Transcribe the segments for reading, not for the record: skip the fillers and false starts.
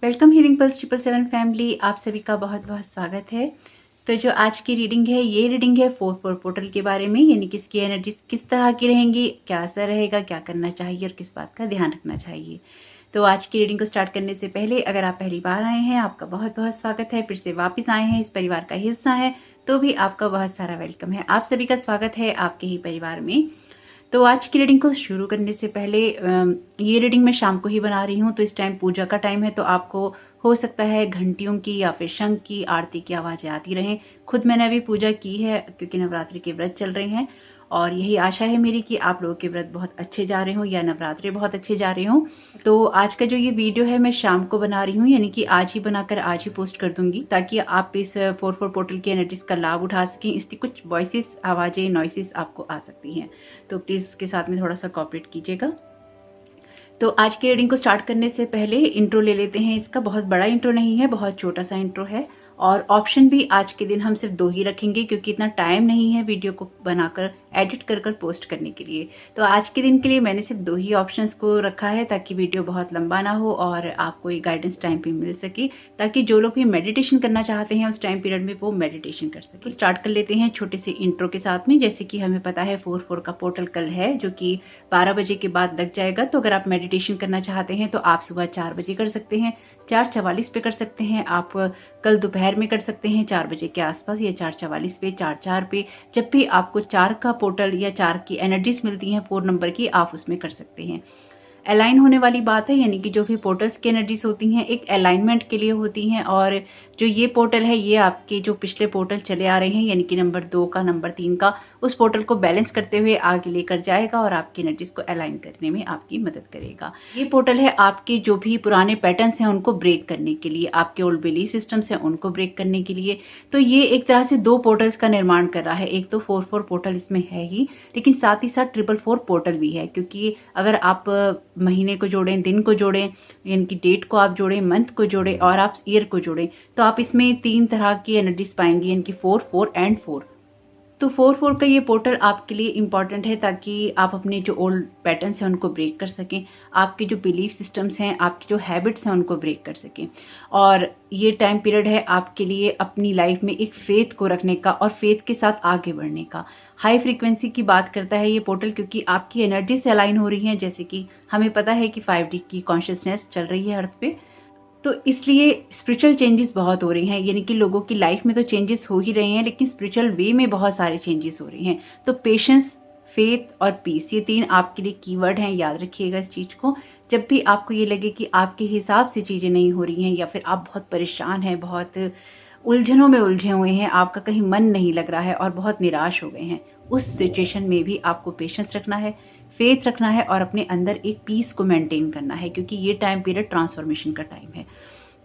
Welcome healing pulse 777 family, आप सभी का बहुत बहुत स्वागत है। तो जो आज की रीडिंग है, ये रीडिंग है 4-4 पोर्टल के बारे में, यानी कि इसकी एनर्जी किस तरह की रहेंगी, क्या असर रहेगा, क्या करना चाहिए और किस बात का ध्यान रखना चाहिए। तो आज की रीडिंग को स्टार्ट करने से पहले अगर आप पहली बार आए हैं, आपका बहुत बहुत स्वागत है। फिर से वापस आए हैं, इस परिवार का हिस्सा है, तो भी आपका बहुत सारा वेलकम है। आप सभी का स्वागत है आपके ही परिवार में। तो आज की रीडिंग को शुरू करने से पहले ये रीडिंग मैं शाम को ही बना रही हूँ, तो इस टाइम पूजा का टाइम है, तो आपको हो सकता है घंटियों की या फिर शंख की आरती की आवाजें आती रहें। खुद मैंने अभी पूजा की है क्योंकि नवरात्रि के व्रत चल रहे हैं और यही आशा है मेरी कि आप लोगों के व्रत बहुत अच्छे जा रहे हो या नवरात्रि बहुत अच्छे जा रहे हो। तो आज का जो ये वीडियो है मैं शाम को बना रही हूँ, यानी कि आज ही बनाकर आज ही पोस्ट कर दूंगी, ताकि आप इस 4-4 पोर्टल की एनर्जीज का लाभ उठा सकें। इसकी कुछ वॉइसेस, आवाजें, नॉइसेस आपको आ सकती हैं, तो प्लीज उसके साथ में थोड़ा सा कोऑपरेट कीजिएगा। तो आज की रीडिंग को स्टार्ट करने से पहले इंट्रो ले लेते हैं। इसका बहुत बड़ा इंट्रो नहीं है, बहुत छोटा सा इंट्रो है और ऑप्शन भी आज के दिन हम सिर्फ 2 ही रखेंगे क्योंकि इतना टाइम नहीं है वीडियो को बनाकर एडिट कर पोस्ट करने के लिए। तो आज के दिन के लिए मैंने सिर्फ 2 ही ऑप्शंस को रखा है ताकि वीडियो बहुत लंबा ना हो और आपको ये गाइडेंस टाइम पे मिल सके, ताकि जो लोग भी मेडिटेशन करना चाहते हैं उस टाइम पीरियड में वो मेडिटेशन कर सके। तो स्टार्ट कर लेते हैं छोटे से इंट्रो के साथ में। जैसे कि हमें पता है 4-4 का पोर्टल कल है जो कि 12 बजे के बाद लग जाएगा। तो अगर आप मेडिटेशन करना चाहते हैं तो आप सुबह 4 बजे कर सकते हैं, 4:44 पे कर सकते हैं, आप कल दोपहर में कर सकते हैं 4 बजे के आसपास, या 4:44 पे, 4:04 पे। जब भी आपको 4 का पोर्टल या 4 की एनर्जीज मिलती हैं 4 नंबर की, आप उसमें कर सकते हैं। अलाइन होने वाली बात है, यानी कि जो भी पोर्टल्स की एनर्जीज होती हैं एक अलाइनमेंट के लिए होती हैं, और जो ये पोर्टल है ये आपके जो पिछले पोर्टल चले आ रहे हैं, यानी कि नंबर 2 का, नंबर 3 का, उस पोर्टल को बैलेंस करते हुए आगे लेकर जाएगा और आपकी एनर्जीज को अलाइन करने में आपकी मदद करेगा। ये पोर्टल है आपके जो भी पुराने पैटर्न्स हैं उनको ब्रेक करने के लिए, आपके ओल्ड बिलीफ सिस्टम्स हैं उनको ब्रेक करने के लिए। तो ये एक तरह से 2 पोर्टल्स का निर्माण कर रहा है। एक तो 4-4 पोर्टल इसमें है ही, लेकिन साथ ही साथ 4-4 पोर्टल भी है, क्योंकि अगर आप महीने को जोड़ें, दिन को जोड़ें, यानी कि डेट को आप जोड़ें, मंथ को जोड़ें और आप ईयर को जोड़ें, तो आप इसमें 3 तरह की एनर्जीज पाएंगे, यानी कि 4, 4 एंड 4। तो 4-4 का ये पोर्टल आपके लिए इंपॉर्टेंट है ताकि आप अपने जो ओल्ड पैटर्न्स हैं उनको ब्रेक कर सकें, आपके जो बिलीफ सिस्टम्स हैं, आपकी जो हैबिट्स हैं उनको ब्रेक कर सकें। और ये टाइम पीरियड है आपके लिए अपनी लाइफ में एक फेथ को रखने का और फेथ के साथ आगे बढ़ने का। हाई फ्रीक्वेंसी की बात करता है ये पोर्टल, क्योंकि आपकी एनर्जी से अलाइन हो रही है। जैसे कि हमें पता है कि 5D की कॉन्शियसनेस चल रही है अर्थ पे, तो इसलिए स्पिरिचुअल चेंजेस बहुत हो रही हैं, यानी कि लोगों की लाइफ में तो चेंजेस हो ही रहे हैं, लेकिन स्पिरिचुअल वे में बहुत सारे चेंजेस हो रहे हैं। तो पेशेंस, फेथ और पीस, ये 3 आपके लिए कीवर्ड हैं, याद रखिएगा इस चीज को। जब भी आपको ये लगे कि आपके हिसाब से चीजें नहीं हो रही हैं या फिर आप बहुत परेशान हैं, बहुत उलझनों में उलझे हुए हैं, आपका कहीं मन नहीं लग रहा है और बहुत निराश हो गए हैं, उस सिचुएशन में भी आपको पेशेंस रखना है, फेथ रखना है और अपने अंदर एक पीस को मेंटेन करना है, क्योंकि ये टाइम पीरियड ट्रांसफॉर्मेशन का टाइम है।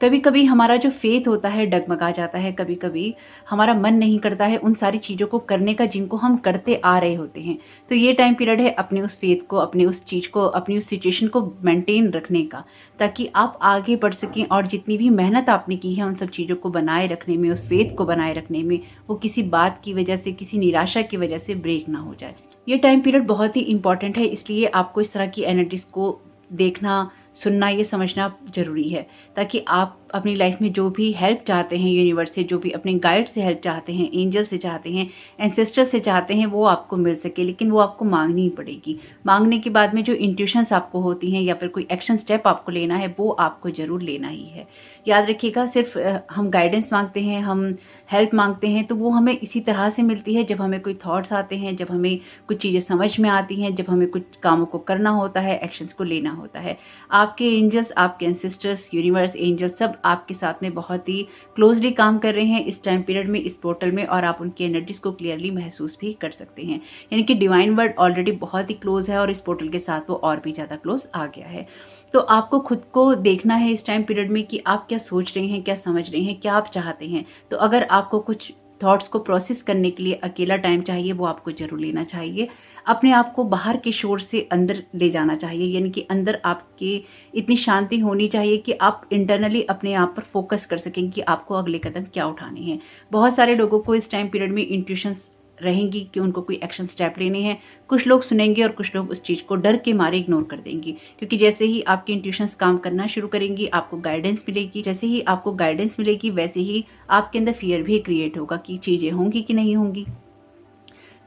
कभी कभी हमारा जो फेथ होता है डगमगा जाता है, कभी कभी हमारा मन नहीं करता है उन सारी चीजों को करने का जिनको हम करते आ रहे होते हैं। तो ये टाइम पीरियड है अपने उस फेथ को, अपने उस चीज को, अपनी उस सिचुएशन को मेंटेन रखने का, ताकि आप आगे बढ़ सकें और जितनी भी मेहनत आपने की है उन सब चीजों को बनाए रखने में, उस फेथ को बनाए रखने में, वो किसी बात की वजह से, किसी निराशा की वजह से ब्रेक ना हो जाए। ये टाइम पीरियड बहुत ही इंपॉर्टेंट है, इसलिए आपको इस तरह की एनर्जीज को देखना, सुनना, ये समझना जरूरी है, ताकि आप अपनी लाइफ में जो भी हेल्प चाहते हैं यूनिवर्स से, जो भी अपने गाइड से हेल्प चाहते हैं, एंजल से चाहते हैं, एंसेस्टर से चाहते हैं, वो आपको मिल सके। लेकिन वो आपको मांगनी ही पड़ेगी। मांगने के बाद में जो इंट्यूशंस आपको होती हैं या फिर कोई एक्शन स्टेप आपको लेना है, वो आपको जरूर लेना ही है। याद रखिएगा, सिर्फ हम गाइडेंस मांगते हैं, हम हेल्प मांगते हैं, तो वो हमें इसी तरह से मिलती है जब हमें कोई थॉट्स आते हैं, जब हमें कुछ चीजें समझ में आती हैं, जब हमें कुछ कामों को करना होता है, एक्शंस को लेना होता है। आपके एंजल्स, आपके एंसेस्टर्स, यूनिवर्स, एंजल्स सब आपके साथ में बहुत ही क्लोजली काम कर रहे हैं इस टाइम पीरियड में, इस पोर्टल में, और आप उनकी एनर्जीज को क्लियरली महसूस भी कर सकते हैं। यानी कि डिवाइन वर्ड ऑलरेडी बहुत ही क्लोज है और इस पोर्टल के साथ वो और भी ज्यादा क्लोज आ गया है। तो आपको खुद को देखना है इस टाइम पीरियड में कि आप क्या सोच रहे हैं, क्या समझ रहे हैं, क्या आप चाहते हैं। तो अगर आपको कुछ थॉट्स को प्रोसेस करने के लिए अकेला टाइम चाहिए, वो आपको जरूर लेना चाहिए। अपने आप को बाहर के शोर से अंदर ले जाना चाहिए, यानी कि अंदर आपके इतनी शांति होनी चाहिए कि आप इंटरनली अपने आप पर फोकस कर सकें कि आपको अगले कदम क्या उठाने हैं। बहुत सारे लोगों को इस टाइम पीरियड में इंट्यूशंस रहेंगी कि उनको कोई एक्शन स्टेप लेने हैं। कुछ लोग सुनेंगे और कुछ लोग उस चीज़ को डर के मारे इग्नोर कर देंगे, क्योंकि जैसे ही आपकी इंट्यूशंस काम करना शुरू करेंगी, आपको गाइडेंस मिलेगी, जैसे ही आपको गाइडेंस मिलेगी वैसे ही आपके अंदर फियर भी क्रिएट होगा कि चीज़ें होंगी कि नहीं होंगी,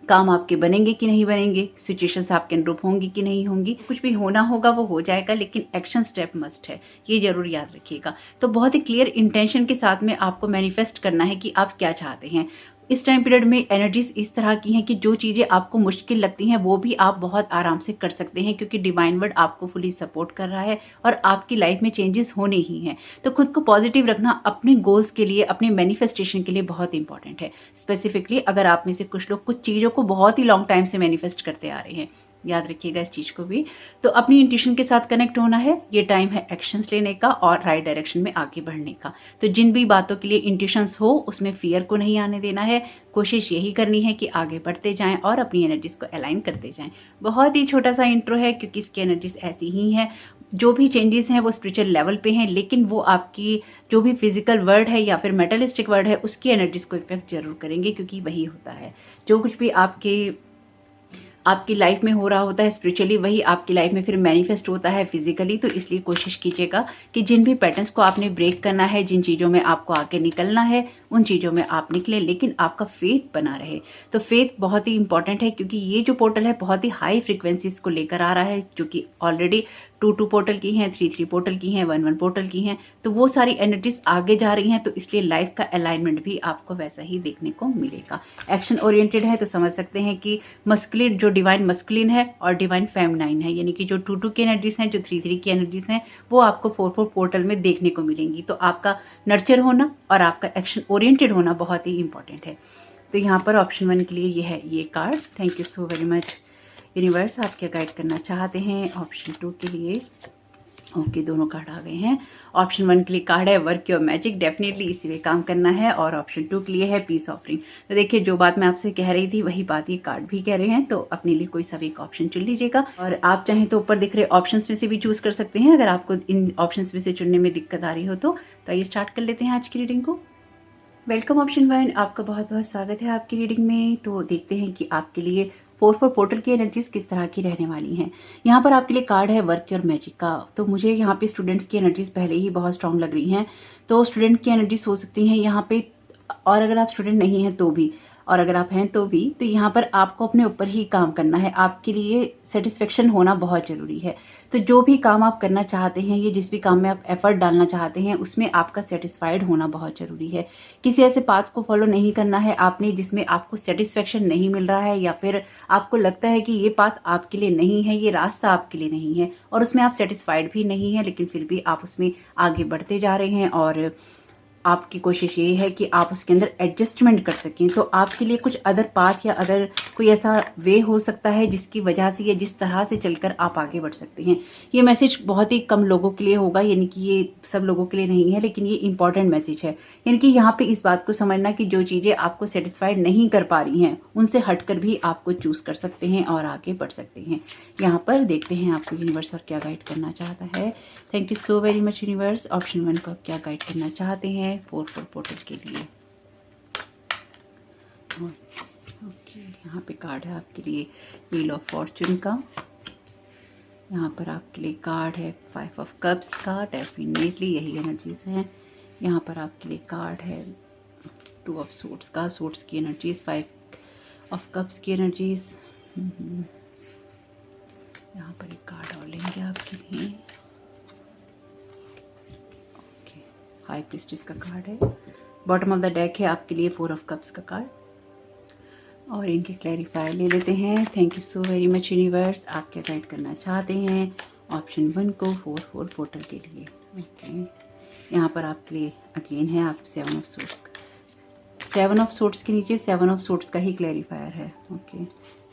काम आपके बनेंगे कि नहीं बनेंगे, सिचुएशंस आपके अनुरूप होंगी कि नहीं होंगी। कुछ भी होना होगा वो हो जाएगा, लेकिन एक्शन स्टेप मस्ट है, ये जरूर याद रखिएगा। तो बहुत ही क्लियर इंटेंशन के साथ में आपको मैनिफेस्ट करना है कि आप क्या चाहते हैं। इस टाइम पीरियड में एनर्जीज इस तरह की हैं कि जो चीज़ें आपको मुश्किल लगती हैं वो भी आप बहुत आराम से कर सकते हैं, क्योंकि डिवाइन वर्ड आपको फुली सपोर्ट कर रहा है और आपकी लाइफ में चेंजेस होने ही हैं। तो खुद को पॉजिटिव रखना अपने गोल्स के लिए, अपने मैनिफेस्टेशन के लिए बहुत इंपॉर्टेंट है। स्पेसिफिकली अगर आप में से कुछ लोग कुछ चीज़ों को बहुत ही लॉन्ग टाइम से मैनिफेस्ट करते आ रहे हैं, याद रखिएगा इस चीज को भी। तो अपनी इंट्यूशन के साथ कनेक्ट होना है, ये टाइम है एक्शंस लेने का और राइट डायरेक्शन में आगे बढ़ने का। तो जिन भी बातों के लिए इंट्यूशंस हो उसमें फियर को नहीं आने देना है, कोशिश यही करनी है कि आगे बढ़ते जाएं और अपनी एनर्जीज को अलाइन करते जाएं। बहुत ही छोटा सा इंट्रो है, क्योंकि इसकी एनर्जीज ऐसी ही हैं। जो भी चेंजेस हैं वो स्पिरिचुअल लेवल पे हैं, लेकिन वो आपकी जो भी फिजिकल वर्ड है या फिर मेटलिस्टिक वर्ड है उसकी एनर्जीज को इफेक्ट जरूर करेंगे, क्योंकि वही होता है जो कुछ भी आपकी लाइफ में हो रहा होता है स्पिरिचुअली, वही आपकी लाइफ में फिर मैनिफेस्ट होता है फिजिकली। तो इसलिए कोशिश कीजिएगा कि जिन भी पैटर्न्स को आपने ब्रेक करना है, जिन चीज़ों में आपको आगे निकलना है, उन चीज़ों में आप निकलें, लेकिन आपका फेथ बना रहे। तो फेथ बहुत ही इंपॉर्टेंट है, क्योंकि ये जो पोर्टल है बहुत ही हाई फ्रिक्वेंसीज को लेकर आ रहा है, जो कि ऑलरेडी 2-2 पोर्टल की हैं, 3-3 पोर्टल की हैं, 1-1 पोर्टल की हैं। तो वो सारी एनर्जीज आगे जा रही हैं, तो इसलिए लाइफ का अलाइनमेंट भी आपको वैसा ही देखने को मिलेगा। एक्शन ओरिएंटेड है तो समझ सकते हैं कि मस्कुलिन, जो डिवाइन मस्कुलिन है और डिवाइन फेमिनाइन है, यानी कि जो 2-2 की एनर्जीज हैं, जो 3-3 की एनर्जीज हैं, वो आपको 4-4 पोर्टल में देखने को मिलेंगी। तो आपका नर्चर होना और आपका एक्शन ओरिएंटेड होना बहुत ही इंपॉर्टेंट है। तो यहाँ पर ऑप्शन 1 के लिए ये है ये card. Thank you so very much universe, आप क्या गाइड करना चाहते हैं ऑप्शन 2 के लिए। ओके, दोनों कार्ड आ गए हैं। ऑप्शन 1 के लिए कार्ड है वर्क योर मैजिक, डेफिनेटली इसी में काम करना है। और ऑप्शन 2 के लिए है पीस ऑफरिंग। तो देखिए, जो बात मैं आपसे कह रही थी वही बात ये कार्ड भी कह रहे हैं, तो अपने लिए कोई सा भी एक ऑप्शन चुन लीजिएगा। और आप चाहें तो ऊपर दिख रहे ऑप्शंस में से भी चूज कर सकते हैं, अगर आपको इन ऑप्शंस में से चुनने में दिक्कत आ रही हो तो। आइए स्टार्ट कर लेते हैं आज की रीडिंग को। वेलकम ऑप्शन 1, आपका बहुत बहुत स्वागत है आपकी रीडिंग में। तो देखते हैं कि आपके लिए 4-4 पोर्टल की एनर्जीज किस तरह की रहने वाली हैं। यहाँ पर आपके लिए कार्ड है वर्क योर मैजिक का। तो मुझे यहाँ पे स्टूडेंट्स की एनर्जीज पहले ही बहुत स्ट्रांग लग रही हैं, तो स्टूडेंट की एनर्जीज हो सकती हैं यहाँ पे। और अगर आप स्टूडेंट नहीं हैं तो भी, और अगर आप हैं तो भी, तो यहाँ पर आपको अपने ऊपर ही काम करना है। आपके लिए सेटिस्फेक्शन होना बहुत जरूरी है। तो जो भी काम आप करना चाहते हैं, ये जिस भी काम में आप एफर्ट डालना चाहते हैं, उसमें आपका सेटिस्फाइड होना बहुत जरूरी है। किसी ऐसे पाथ को फॉलो नहीं करना है आपने जिसमें आपको सेटिस्फेक्शन नहीं मिल रहा है, या फिर आपको लगता है कि ये पाथ आपके लिए नहीं है, ये रास्ता आपके लिए नहीं है, और उसमें आप सेटिस्फाइड भी नहीं है, लेकिन फिर भी आप उसमें आगे बढ़ते जा रहे हैं। और आपकी कोशिश ये है कि आप उसके अंदर एडजस्टमेंट कर सकें। तो आपके लिए कुछ अदर पाथ या अदर कोई ऐसा वे हो सकता है जिसकी वजह से या जिस तरह से चलकर आप आगे बढ़ सकते हैं। ये मैसेज बहुत ही कम लोगों के लिए होगा, यानी कि ये सब लोगों के लिए नहीं है, लेकिन ये इंपॉर्टेंट मैसेज है। यानी कि यहाँ पे इस बात को समझना कि जो चीज़ें आपको सेटिस्फाइड नहीं कर पा रही हैं, उनसे हटकर भी आपको चूज कर सकते हैं और आगे बढ़ सकते हैं। यहाँ पर देखते हैं आपको यूनिवर्स और क्या गाइड करना चाहता है। Thank you so very much universe. Option 1 को क्या गाइड करना चाहते हैं 4-4 पोर्टल के लिए। ओके, यहाँ पे कार्ड है आपके लिए व्हील ऑफ फॉर्चून का। यहाँ पर आपके लिए कार्ड है 5 ऑफ कप्स का, डेफिनेटली यही एनर्जीज हैं। यहाँ पर आपके लिए कार्ड है 2 ऑफ सूट्स का, सूट्स की एनर्जीज, 5 ऑफ कप्स की एनर्जीज। यहाँ पर एक कार्ड और लेंगे आपके लिए। हाई प्रिस्टेस का कार्ड है। बॉटम ऑफ द डेक है आपके लिए 4 ऑफ कप्स का कार्ड। और इनके क्लैरिफायर ले लेते हैं। Thank you so very much universe, आप क्या गाइड करना चाहते हैं ऑप्शन 1 को 4-4 पोर्टल के लिए। ओके, यहाँ पर आपके लिए अगेन है आप 7 ऑफ सूट्स का। 7 ऑफ सूट्स के नीचे 7 ऑफ सूट्स का ही क्लैरिफायर है। ओके,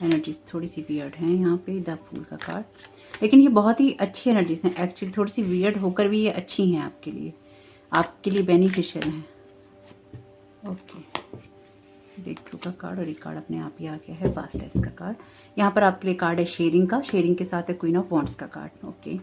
एनर्जीज थोड़ी सी वियर्ड है यहाँ पे, द फूल का कार्ड, लेकिन ये बहुत ही अच्छी एनर्जीज हैं। एक्चुअली थोड़ी सी वियर्ड होकर भी ये अच्छी हैं आपके लिए बेनिफिशियल है। ओके, ब्रेक थ्रू का कार्ड, और ये कार्ड अपने आप ही आ गया है पास्ट लाइफ्स का कार्ड। यहाँ पर आपके लिए कार्ड है शेयरिंग का, शेयरिंग के साथ है क्वीन ऑफ वॉन्ड्स का कार्ड। ओके,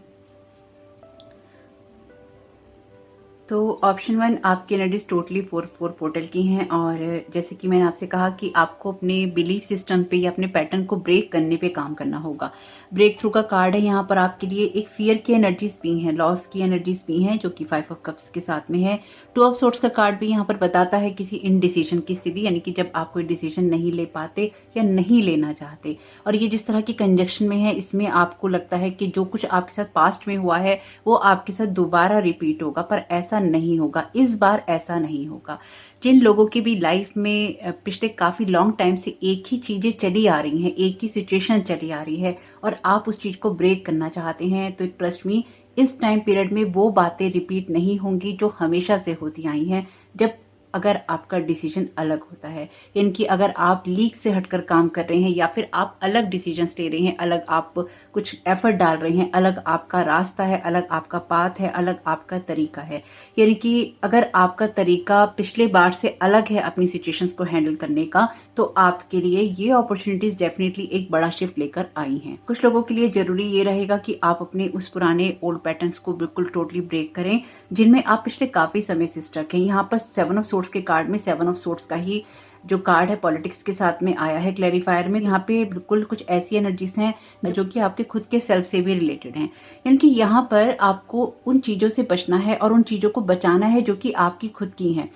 तो ऑप्शन 1 आपकी एनर्जीज टोटली 4-4 पोर्टल की हैं और जैसे कि मैंने आपसे कहा कि आपको अपने बिलीफ सिस्टम पे या अपने पैटर्न को ब्रेक करने पे काम करना होगा। ब्रेक थ्रू का कार्ड है यहाँ पर आपके लिए। एक फियर की एनर्जीज भी हैं, लॉस की एनर्जीज भी हैं जो कि 5 ऑफ कप्स के साथ में है। 2 ऑफ सोर्ट्स का कार्ड भी यहाँ पर बताता है किसी इनडिसीजन की स्थिति, यानी कि जब आप कोई डिसीजन नहीं ले पाते या नहीं लेना चाहते। और ये जिस तरह की कंजक्शन में है, इसमें आपको लगता है कि जो कुछ आपके साथ पास्ट में हुआ है वो आपके साथ दोबारा रिपीट होगा, पर ऐसा नहीं होगा। इस बार ऐसा नहीं होगा। जिन लोगों की भी लाइफ में पिछले काफी लॉन्ग टाइम से एक ही चीजें चली आ रही हैं, एक ही सिचुएशन चली आ रही है और आप उस चीज को ब्रेक करना चाहते हैं, तो ट्रस्ट मी, इस टाइम पीरियड में वो बातें रिपीट नहीं होंगी जो हमेशा से होती आई हैं। जब अगर आपका डिसीजन अलग होता है, यानी कि अगर आप लीक से हटकर काम कर रहे हैं या फिर आप अलग डिसीजंस ले रहे हैं, अलग आप कुछ एफर्ट डाल रहे हैं, अलग आपका रास्ता है, अलग आपका पाथ है, अलग आपका तरीका है। यानी कि अगर आपका तरीका पिछले बार से अलग है अपनी सिचुएशंस को हैंडल करने का, तो आपके लिए ये अपॉर्चुनिटीज डेफिनेटली एक बड़ा शिफ्ट लेकर आई हैं। कुछ लोगों के लिए जरूरी ये रहेगा कि आप अपने उस पुराने ओल्ड पैटर्न्स को बिल्कुल टोटली ब्रेक करें जिनमें आप पिछले काफी समय से स्टक हैं। यहाँ पर 7 ऑफ सोर्ट्स के कार्ड में 7 ऑफ सोर्ट्स का ही जो कार्ड है पॉलिटिक्स के साथ में आया है क्लैरिफायर में। यहाँ पे बिल्कुल कुछ ऐसी एनर्जीज हैं जो कि आपके खुद के सेल्फ से भी रिलेटेड हैं, यानी कि यहाँ पर आपको उन चीजों से बचना है और उन चीजों को बचाना है जो कि आपकी खुद की हैं।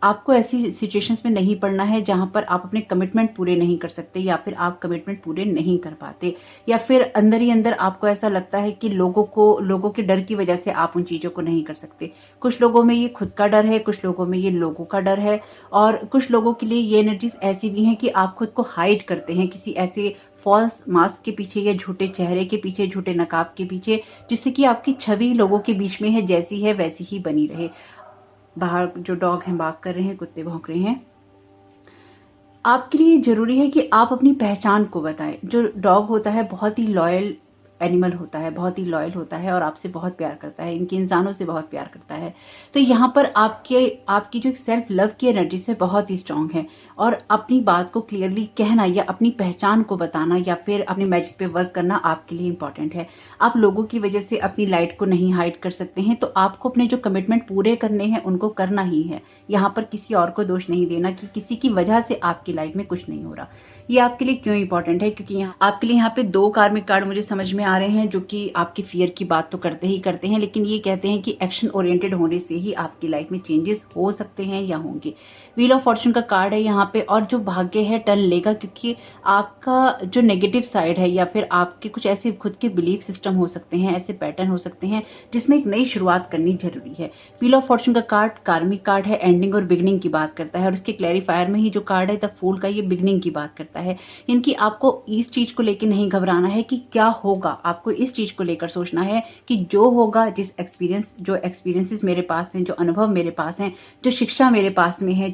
आपको ऐसी सिचुएशंस में नहीं पड़ना है जहां पर आप अपने कमिटमेंट पूरे नहीं कर सकते या फिर आप कमिटमेंट पूरे नहीं कर पाते, या फिर अंदर ही अंदर आपको ऐसा लगता है कि लोगों के डर की वजह से आप उन चीजों को नहीं कर सकते। कुछ लोगों में ये खुद का डर है, कुछ लोगों में ये लोगों का डर है, और कुछ लोगों के लिए ये एनर्जीज ऐसी भी हैं कि आप खुद को हाइड करते हैं किसी ऐसे फॉल्स मास्क के पीछे या झूठे चेहरे के पीछे, झूठे नकाब के पीछे, जिससे कि आपकी छवि लोगों के बीच में है जैसी है वैसी ही बनी रहे। बाहर जो डॉग हैं बाग कर रहे हैं, कुत्ते भौंक रहे हैं। आपके लिए जरूरी है कि आप अपनी पहचान को बताएं। जो डॉग होता है बहुत ही लॉयल एनिमल होता है, बहुत ही लॉयल होता है और आपसे बहुत प्यार करता है, इनके इंसानों से बहुत प्यार करता है। तो यहाँ पर आपकी जो सेल्फ लव की एनर्जी से बहुत ही स्ट्रांग है, और अपनी बात को क्लियरली कहना या अपनी पहचान को बताना या फिर अपने मैजिक पे वर्क करना आपके लिए इंपॉर्टेंट है। आप लोगों की वजह से अपनी लाइट को नहीं हाइड कर सकते हैं, तो आपको अपने जो कमिटमेंट पूरे करने हैं उनको करना ही है। यहाँ पर किसी और को दोष नहीं देना कि किसी की वजह से आपकी लाइफ में कुछ नहीं हो रहा। ये आपके लिए क्यों इंपॉर्टेंट है, क्योंकि यहाँ आपके लिए यहाँ पे 2 कार्मिक कार्ड मुझे समझ में आ रहे हैं जो कि आपकी फियर की बात तो करते ही करते हैं, लेकिन ये कहते हैं कि एक्शन ओरिएंटेड होने से ही आपकी लाइफ में चेंजेस हो सकते हैं या होंगे। व्हील ऑफ फॉर्चून का कार्ड है यहाँ पे, और जो भाग्य है टर्न लेगा, क्योंकि आपका जो नेगेटिव साइड है या फिर आपके कुछ ऐसे खुद के बिलीफ सिस्टम हो सकते हैं, ऐसे पैटर्न हो सकते हैं जिसमें एक नई शुरुआत करनी जरूरी है। व्हील ऑफ फॉर्चून का कार्ड कार्मिक कार्ड है, एंडिंग और बिगनिंग की बात करता है, और इसके क्लैरिफायर में ही जो कार्ड है द फूल का, ये बिगनिंग की बात करता है। इनकी आपको इस चीज को लेकर नहीं घबराना है कि क्या होगा, आपको इस चीज को लेकर सोचना है कि जो होगा, जो एक्सपीरियंसेस मेरे पास हैं, जो अनुभव मेरे पास हैं, जो शिक्षा मेरे पास में है,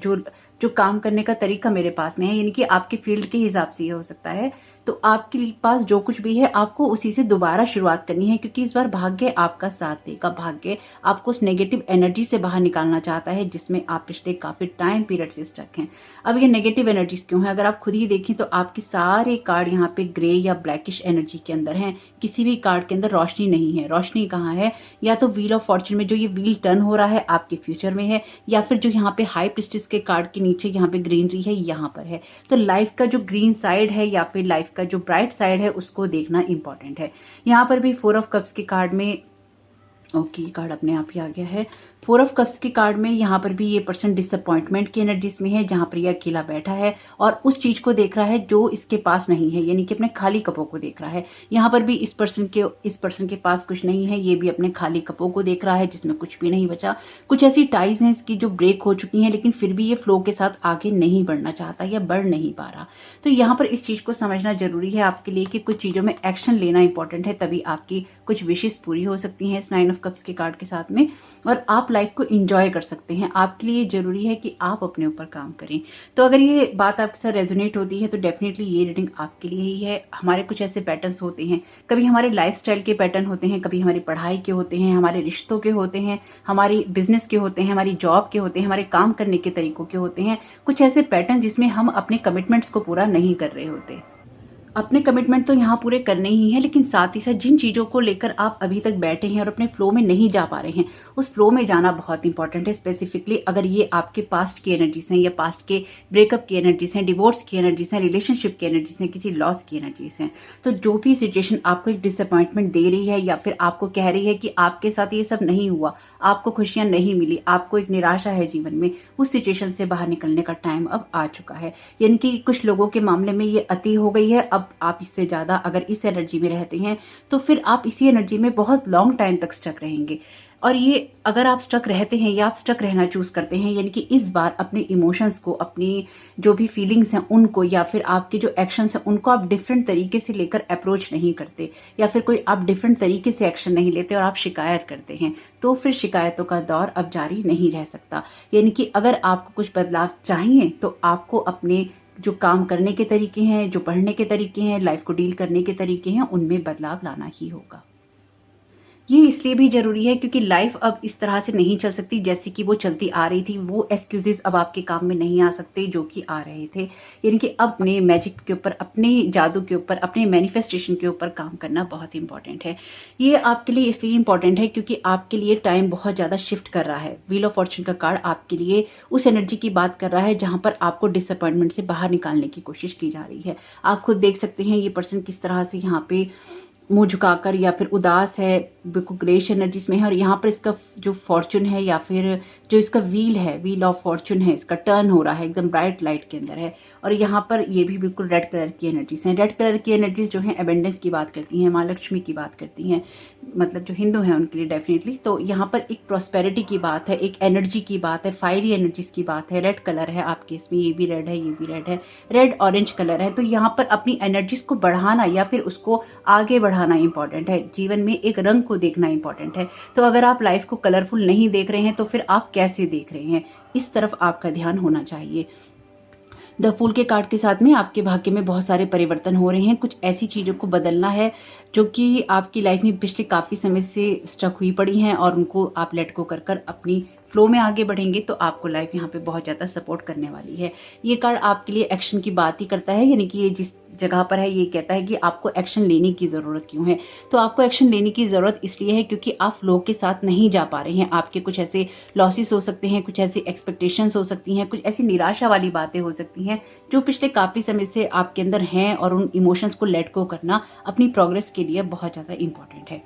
जो काम करने का तरीका मेरे पास में है, यानी कि आपके फील्ड के हिसाब से ये हो सकता है, तो आपके पास जो कुछ भी है आपको उसी से दोबारा शुरुआत करनी है, क्योंकि इस बार भाग्य आपका साथ देगा। भाग्य आपको उस नेगेटिव एनर्जी से बाहर निकालना चाहता है जिसमें आप पिछले काफी टाइम पीरियड से स्टक हैं। अब ये नेगेटिव एनर्जीज क्यों है, अगर आप खुद ही देखें तो आपके सारे कार्ड यहाँ पे ग्रे या ब्लैकिश एनर्जी के अंदर हैं। किसी भी कार्ड के अंदर रोशनी नहीं है। रोशनी कहाँ है, या तो व्हील ऑफ फॉर्चून में जो ये व्हील टर्न हो रहा है आपके फ्यूचर में है, या फिर जो यहाँ पे हाई प्रिस्टेस के कार्ड के नीचे यहाँ पे ग्रीनरी है, यहाँ पर है। तो लाइफ का जो ग्रीन साइड है या फिर लाइफ का जो ब्राइट साइड है उसको देखना इंपॉर्टेंट है। यहाँ पर भी 4 ऑफ कप्स के कार्ड में, ओके, कार्ड अपने आप ही आ गया है। 4 ऑफ कप्स के कार्ड में यहाँ पर भी ये पर्सन डिसअपॉइंटमेंट की एनर्जीज में है, जहां पर ये अकेला बैठा है और उस चीज को देख रहा है जो इसके पास नहीं है, यानी कि अपने खाली कपों को देख रहा है। यहाँ पर भी इस पर्सन के पास कुछ नहीं है, ये भी अपने खाली कपों को देख रहा है जिसमें कुछ भी नहीं बचा। कुछ ऐसी टाइज हैं इसकी जो ब्रेक हो चुकी हैं, लेकिन फिर भी ये फ्लो के साथ आगे नहीं बढ़ना चाहता या बढ़ नहीं पा रहा। तो यहाँ पर इस चीज को समझना जरूरी है आपके लिए कि कुछ चीजों में एक्शन लेना इंपॉर्टेंट है, तभी आपकी कुछ विशेष पूरी हो सकती हैं इस 9 ऑफ कप्स के कार्ड के साथ में, और आप लाइफ को एंजॉय कर सकते हैं। आपके लिए जरूरी है कि आप अपने ऊपर काम करें। तो अगर ये बात आपके साथ रेजोनेट होती है तो डेफिनेटली ये रीडिंग आपके लिए ही है। हमारे कुछ ऐसे पैटर्न्स होते हैं, कभी हमारे लाइफस्टाइल के पैटर्न होते हैं, कभी हमारी पढ़ाई के होते हैं, हमारे रिश्तों के होते हैं, हमारी बिजनेस के होते हैं, हमारी जॉब के होते हैं, हमारे काम करने के तरीकों के होते हैं। कुछ ऐसे पैटर्न जिसमें हम अपने कमिटमेंट्स को पूरा नहीं कर रहे होते। अपने कमिटमेंट तो यहाँ पूरे करने ही हैं, लेकिन साथ ही साथ जिन चीज़ों को लेकर आप अभी तक बैठे हैं और अपने फ्लो में नहीं जा पा रहे हैं, उस फ्लो में जाना बहुत इंपॉर्टेंट है। स्पेसिफिकली अगर ये आपके पास्ट की एनर्जीज हैं या पास्ट के ब्रेकअप की एनर्जीज हैं, डिवोर्स की एनर्जीज हैं, रिलेशनशिप की एनर्जीज हैं, किसी लॉस की एनर्जीज हैं, तो जो भी सिचुएशन आपको एक डिसअपॉइंटमेंट दे रही है या फिर आपको कह रही है कि आपके साथ ये सब नहीं हुआ, आपको खुशियां नहीं मिली, आपको एक निराशा है जीवन में, उस सिचुएशन से बाहर निकलने का टाइम अब आ चुका है। यानी कि कुछ लोगों के मामले में ये अति हो गई है। अब आप इससे ज्यादा अगर इस एनर्जी में रहते हैं तो फिर आप इसी एनर्जी में बहुत लॉन्ग टाइम तक स्टक रहेंगे। और ये अगर आप स्टक रहते हैं या आप स्टक रहना चूज करते हैं, यानी कि इस बार अपने इमोशंस को, अपनी जो भी फीलिंग्स हैं उनको, या फिर आपके जो एक्शंस हैं उनको आप डिफरेंट तरीके से लेकर अप्रोच नहीं करते, या फिर कोई आप डिफरेंट तरीके से एक्शन नहीं लेते और आप शिकायत करते हैं, तो फिर शिकायतों का दौर अब जारी नहीं रह सकता। यानी कि अगर आपको कुछ बदलाव चाहिए तो आपको अपने जो काम करने के तरीके हैं, जो पढ़ने के तरीके हैं, लाइफ को डील करने के तरीके हैं, उनमें बदलाव लाना ही होगा। ये इसलिए भी जरूरी है क्योंकि लाइफ अब इस तरह से नहीं चल सकती जैसे कि वो चलती आ रही थी। वो एक्सक्यूजेस अब आपके काम में नहीं आ सकते जो कि आ रहे थे। यानी कि अपने मैजिक के ऊपर, अपने जादू के ऊपर, अपने मैनिफेस्टेशन के ऊपर काम करना बहुत इंपॉर्टेंट है। ये आपके लिए इसलिए इंपॉर्टेंट है क्योंकि आपके लिए टाइम बहुत ज़्यादा शिफ्ट कर रहा है। व्हील ऑफ फॉर्चून का कार्ड आपके लिए उस एनर्जी की बात कर रहा है जहां पर आपको डिसअपॉइंटमेंट से बाहर निकालने की कोशिश की जा रही है। आप खुद देख सकते हैं ये पर्सन किस तरह से यहाँ पे मुंह झुकाकर या फिर उदास है, बिल्कुल ग्रेश एनर्जीज में है। और यहाँ पर इसका जो फॉर्चून है या फिर जो इसका व्हील है, व्हील ऑफ फॉर्चून है, इसका टर्न हो रहा है, एकदम ब्राइट लाइट के अंदर है। और यहाँ पर ये भी बिल्कुल रेड कलर की एनर्जीज हैं। रेड कलर की एनर्जीज जो है एबेंडेंस की बात करती हैं, माँ लक्ष्मी की बात करती हैं, मतलब जो हिंदू हैं उनके लिए डेफिनेटली। तो यहाँ पर एक प्रॉस्पेरिटी की बात है, एक एनर्जी की बात है, फायरी एनर्जीज की बात है। रेड कलर है आपके इसमें, ये भी रेड है, ये भी रेड है, रेड ऑरेंज कलर है। तो यहाँ पर अपनी एनर्जीज को बढ़ाना या फिर उसको आगे बढ़ाना इंपॉर्टेंट है। जीवन में एक रंग को देखना इंपॉर्टेंट है। तो अगर आप लाइफ को कलरफुल नहीं देख रहे हैं तो फिर आप कैसे देख रहे हैं, इस तरफ आपका ध्यान होना चाहिए। द फूल के कार्ड के साथ में आपके भाग्य में बहुत सारे परिवर्तन हो रहे हैं। कुछ ऐसी चीज़ों को बदलना है जो कि आपकी लाइफ में पिछले काफ़ी समय से स्टक हुई पड़ी हैं और उनको आप लेट गो कर कर अपनी फ्लो में आगे बढ़ेंगे तो आपको लाइफ यहाँ पे बहुत ज़्यादा सपोर्ट करने वाली है। ये कार्ड आपके लिए एक्शन की बात ही करता है, यानी कि ये जिस जगह पर है ये कहता है कि आपको एक्शन लेने की ज़रूरत क्यों है। तो आपको एक्शन लेने की ज़रूरत इसलिए है क्योंकि आप फ्लो के साथ नहीं जा पा रहे हैं। आपके कुछ ऐसे लॉसेस हो सकते हैं, कुछ ऐसी एक्सपेक्टेशंस हो सकती हैं, कुछ ऐसी निराशा वाली बातें हो सकती हैं जो पिछले काफ़ी समय से आपके अंदर हैं, और उन इमोशंस को लेट गो करना अपनी प्रोग्रेस के लिए बहुत ज़्यादा इंपॉर्टेंट है।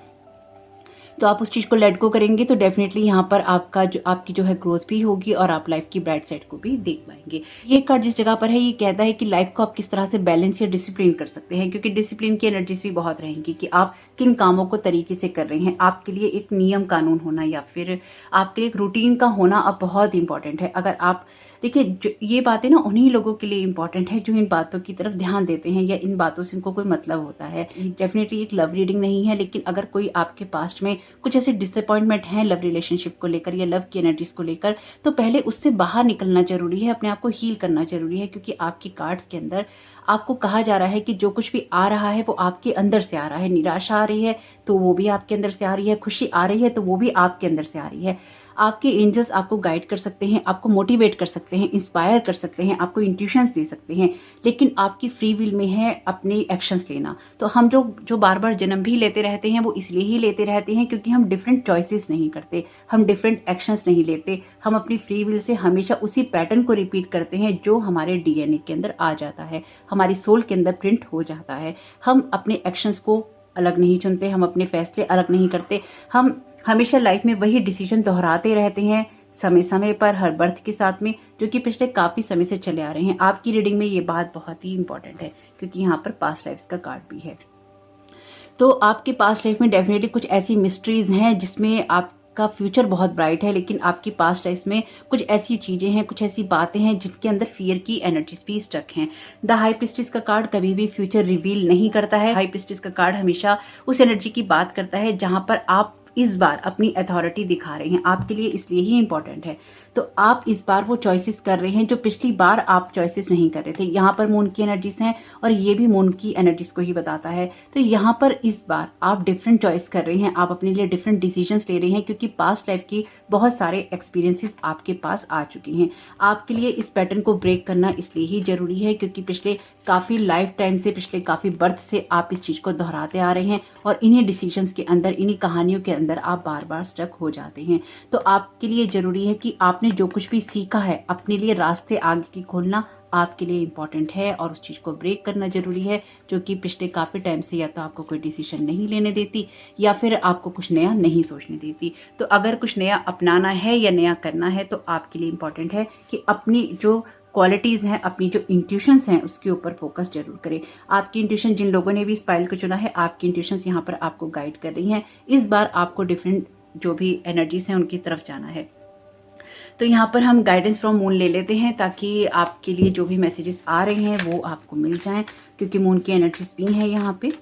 तो आप उस चीज़ को लेट गो करेंगे तो डेफिनेटली यहाँ पर आपकी जो है ग्रोथ भी होगी और आप लाइफ की ब्राइट साइड को भी देख पाएंगे। ये कार्ड जिस जगह पर है ये कहता है कि लाइफ को आप किस तरह से बैलेंस या डिसिप्लिन कर सकते हैं, क्योंकि डिसिप्लिन की एनर्जीज भी बहुत रहेंगी कि आप किन कामों को तरीके से कर रहे हैं। आपके लिए एक नियम कानून होना या फिर आपके लिए एक रूटीन का होना अब बहुत इंपॉर्टेंट है। अगर आप देखिए, ये बातें ना उन्हीं लोगों के लिए इंपॉर्टेंट है जो इन बातों की तरफ ध्यान देते हैं या इन बातों से इनको कोई मतलब होता है। डेफिनेटली एक लव रीडिंग नहीं है, लेकिन अगर कोई आपके पास्ट में कुछ ऐसे डिसअपॉइंटमेंट हैं लव रिलेशनशिप को लेकर या लव की एनर्जीज को लेकर, तो पहले उससे बाहर निकलना जरूरी है, अपने आप को हील करना जरूरी है। क्योंकि आपकी कार्ड्स के अंदर आपको कहा जा रहा है कि जो कुछ भी आ रहा है वो आपके अंदर से आ रहा है। निराशा आ रही है तो वो भी आपके अंदर से आ रही है, खुशी आ रही है तो वो भी आपके अंदर से आ रही है। आपके एंजल्स आपको गाइड कर सकते हैं, आपको मोटिवेट कर सकते हैं, इंस्पायर कर सकते हैं, आपको इंट्यूशंस दे सकते हैं, लेकिन आपकी फ्री विल में है अपने एक्शंस लेना। तो हम जो बार बार जन्म भी लेते रहते हैं वो इसलिए ही लेते रहते हैं क्योंकि हम डिफरेंट चॉइसेस नहीं करते, हम डिफरेंट एक्शंस नहीं लेते। हम अपनी फ्री विल से हमेशा उसी पैटर्न को रिपीट करते हैं जो हमारे डीएनए के अंदर आ जाता है, हमारी सोल के अंदर प्रिंट हो जाता है। हम अपने एक्शंस को अलग नहीं चुनते, हम अपने फैसले अलग नहीं करते। हम हमेशा लाइफ में वही डिसीजन दोहराते रहते हैं समय समय पर, हर बर्थ के साथ में, जो कि पिछले काफ़ी समय से चले आ रहे हैं। आपकी रीडिंग में ये बात बहुत ही इंपॉर्टेंट है क्योंकि यहाँ पर पास्ट लाइफ्स का कार्ड भी है। तो आपके पास्ट लाइफ में डेफिनेटली कुछ ऐसी मिस्ट्रीज हैं जिसमें आपका फ्यूचर बहुत ब्राइट है, लेकिन आपकी पास्ट लाइफ में कुछ ऐसी चीज़ें हैं, कुछ ऐसी बातें हैं जिनके अंदर फियर की एनर्जीज भी स्टक हैं। द हाई प्रिस्टेस का कार्ड कभी भी फ्यूचर रिवील नहीं करता है। हाई प्रिस्टेस का कार्ड हमेशा उस एनर्जी की बात करता है जहां पर आप इस बार अपनी अथॉरिटी दिखा रहे हैं। आपके लिए इसलिए ही इंपॉर्टेंट है तो आप इस बार वो चॉइसेस कर रहे हैं जो पिछली बार आप चॉइसेस नहीं कर रहे थे। यहाँ पर मून की एनर्जीज हैं और ये भी मून की एनर्जीज को ही बताता है। तो यहाँ पर इस बार आप डिफरेंट चॉइस कर रहे हैं, आप अपने लिए डिफरेंट डिसीजंस ले रहे हैं, क्योंकि पास्ट लाइफ की बहुत सारे एक्सपीरियंसेस आपके पास आ चुके हैं। आपके लिए इस पैटर्न को ब्रेक करना इसलिए ही जरूरी है क्योंकि पिछले काफ़ी लाइफ टाइम से, पिछले काफ़ी बर्थ से आप इस चीज़ को दोहराते आ रहे हैं और इन्हीं डिसीजंस के अंदर, इन्हीं कहानियों के अंदर आप बार बार स्टक हो जाते हैं। तो आपके लिए ज़रूरी है कि आपने जो कुछ भी सीखा है, अपने लिए रास्ते आगे की खोलना आपके लिए इम्पॉर्टेंट है और उस चीज़ को ब्रेक करना ज़रूरी है जो कि पिछले काफ़ी टाइम से या तो आपको कोई डिसीजन नहीं लेने देती या फिर आपको कुछ नया नहीं सोचने देती। तो अगर कुछ नया अपनाना है या नया करना है तो आपके लिए इम्पॉर्टेंट है कि अपनी जो क्वालिटीज़ हैं, अपनी जो इंट्यूशंस हैं, उसके ऊपर फोकस जरूर करें। आपकी इंट्यूशन, जिन लोगों ने भी इस फाइल को चुना है, आपकी इंट्यूशंस यहाँ पर आपको गाइड कर रही हैं। इस बार आपको डिफरेंट जो भी एनर्जीज हैं उनकी तरफ जाना है। तो यहाँ पर हम गाइडेंस फ्रॉम मून ले लेते हैं ताकि आपके लिए जो भी मैसेजेस आ रहे हैं वो आपको मिल जाएं, क्योंकि मून की एनर्जीज भी हैं यहाँ पे।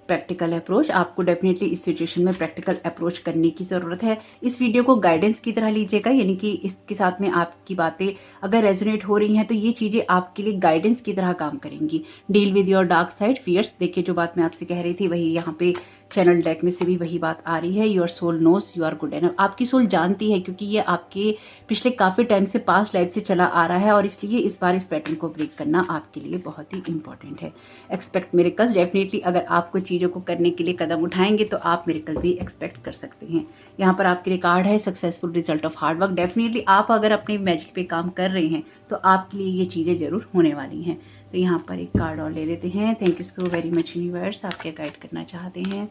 प्रैक्टिकल अप्रोच, आपको डेफिनेटली इस सिचुएशन में प्रैक्टिकल अप्रोच करने की ज़रूरत है। इस वीडियो को गाइडेंस की तरह लीजिएगा, यानी कि इसके साथ में आपकी बातें अगर रेजोनेट हो रही हैं तो ये चीज़ें आपके लिए गाइडेंस की तरह काम करेंगी। Deal with your dark side fears, देखिए जो बात मैं आपसे कह रही थी वही यहाँ पे चैनल डेक में से भी वही बात आ रही है। Your soul knows you are good enough, आपकी सोल जानती है क्योंकि ये आपके पिछले काफ़ी टाइम से, पास्ट लाइफ से चला आ रहा है और इसलिए इस बार इस पैटर्न को ब्रेक करना आपके लिए बहुत ही इंपॉर्टेंट है। एक्सपेक्ट मिरेकल्स, डेफिनेटली अगर आप कुछ चीज़ों को करने के लिए कदम उठाएंगे तो आप मिरेकल भी एक्सपेक्ट कर सकते हैं। यहाँ पर आपके लिए कार्ड है successful result of hard work, definitely आप अगर अपने मैजिक पे काम कर रहे हैं तो आपके लिए ये चीज़ें जरूर होने वाली हैं। तो यहाँ पर एक कार्ड और ले लेते हैं। Thank you so very much universe, आप क्या गाइड करना चाहते हैं।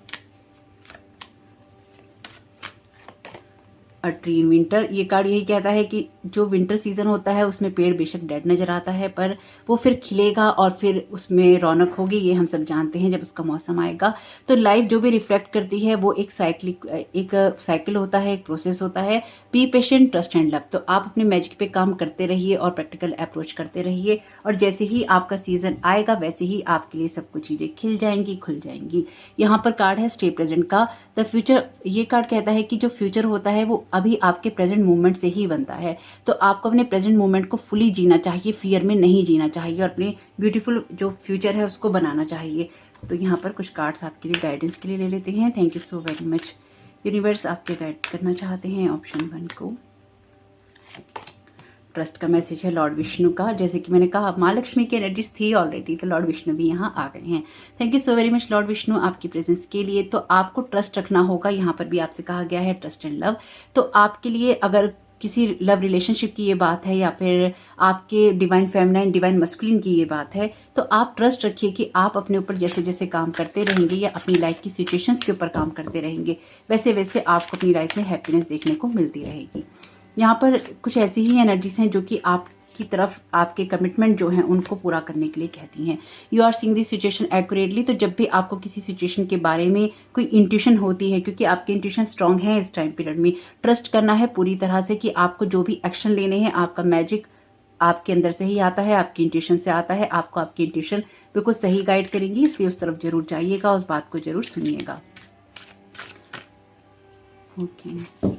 अ ट्री इन विंटर, ये कार्ड यही कहता है कि जो विंटर सीजन होता है उसमें पेड़ बेशक डेड नजर आता है पर वो फिर खिलेगा और फिर उसमें रौनक होगी, ये हम सब जानते हैं जब उसका मौसम आएगा। तो लाइफ जो भी रिफ्लेक्ट करती है वो एक साइकिल होता है, एक प्रोसेस होता है। Be patient, trust and love. तो आप अपने मैजिक पे काम करते रहिए और प्रैक्टिकल अप्रोच करते रहिए और जैसे ही आपका सीजन आएगा वैसे ही आपके लिए सब कुछ चीजें खिल जाएंगी, खुल जाएंगी। यहाँ पर कार्ड है स्टे प्रेजेंट का द फ्यूचर, ये कार्ड कहता है कि जो फ्यूचर होता है वो अभी आपके प्रेजेंट मोमेंट से ही बनता है। तो आपको अपने प्रेजेंट मोमेंट को फुली जीना चाहिए, फियर में नहीं जीना चाहिए और अपने ब्यूटीफुल जो फ्यूचर है उसको बनाना चाहिए। तो यहाँ पर कुछ कार्ड्स आपके लिए गाइडेंस के लिए ले लेते हैं। Thank you so very much universe, आपके गाइड करना चाहते हैं ऑप्शन 1 को। ट्रस्ट का मैसेज है लॉर्ड विष्णु का। जैसे कि मैंने कहा माँ लक्ष्मी की एनर्जीज थी ऑलरेडी, तो लॉर्ड विष्णु भी यहाँ आ गए हैं। Thank you so very much Lord Vishnu आपकी प्रेजेंस के लिए। तो आपको ट्रस्ट रखना होगा, यहाँ पर भी आपसे कहा गया है ट्रस्ट एंड लव। तो आपके लिए अगर किसी लव रिलेशनशिप की ये बात है या फिर आपके डिवाइन फेमिनाइन डिवाइन मस्कुलिन की ये बात है, तो आप ट्रस्ट रखिए कि आप अपने ऊपर जैसे जैसे काम करते रहेंगे या अपनी लाइफ की सिचुएशंस के ऊपर काम करते रहेंगे वैसे वैसे आपको अपनी लाइफ में हैप्पीनेस देखने को मिलती रहेगी। यहाँ पर कुछ ऐसी ही एनर्जीज हैं जो कि आपकी तरफ आपके कमिटमेंट जो हैं उनको पूरा करने के लिए कहती हैं। You are seeing this situation accurately, तो जब भी आपको किसी सिचुएशन के बारे में कोई इंट्यूशन होती है, क्योंकि आपके इंट्यूशन स्ट्रांग है इस टाइम पीरियड में, ट्रस्ट करना है पूरी तरह से कि आपको जो भी एक्शन लेने हैं, आपका मैजिक आपके अंदर से ही आता है, आपकी इंट्यूशन से आता है, आपको आपकी इंट्यूशन बिल्कुल सही गाइड करेंगी, इसलिए उस तरफ जरूर जाइएगा, उस बात को जरूर सुनिएगा। ओके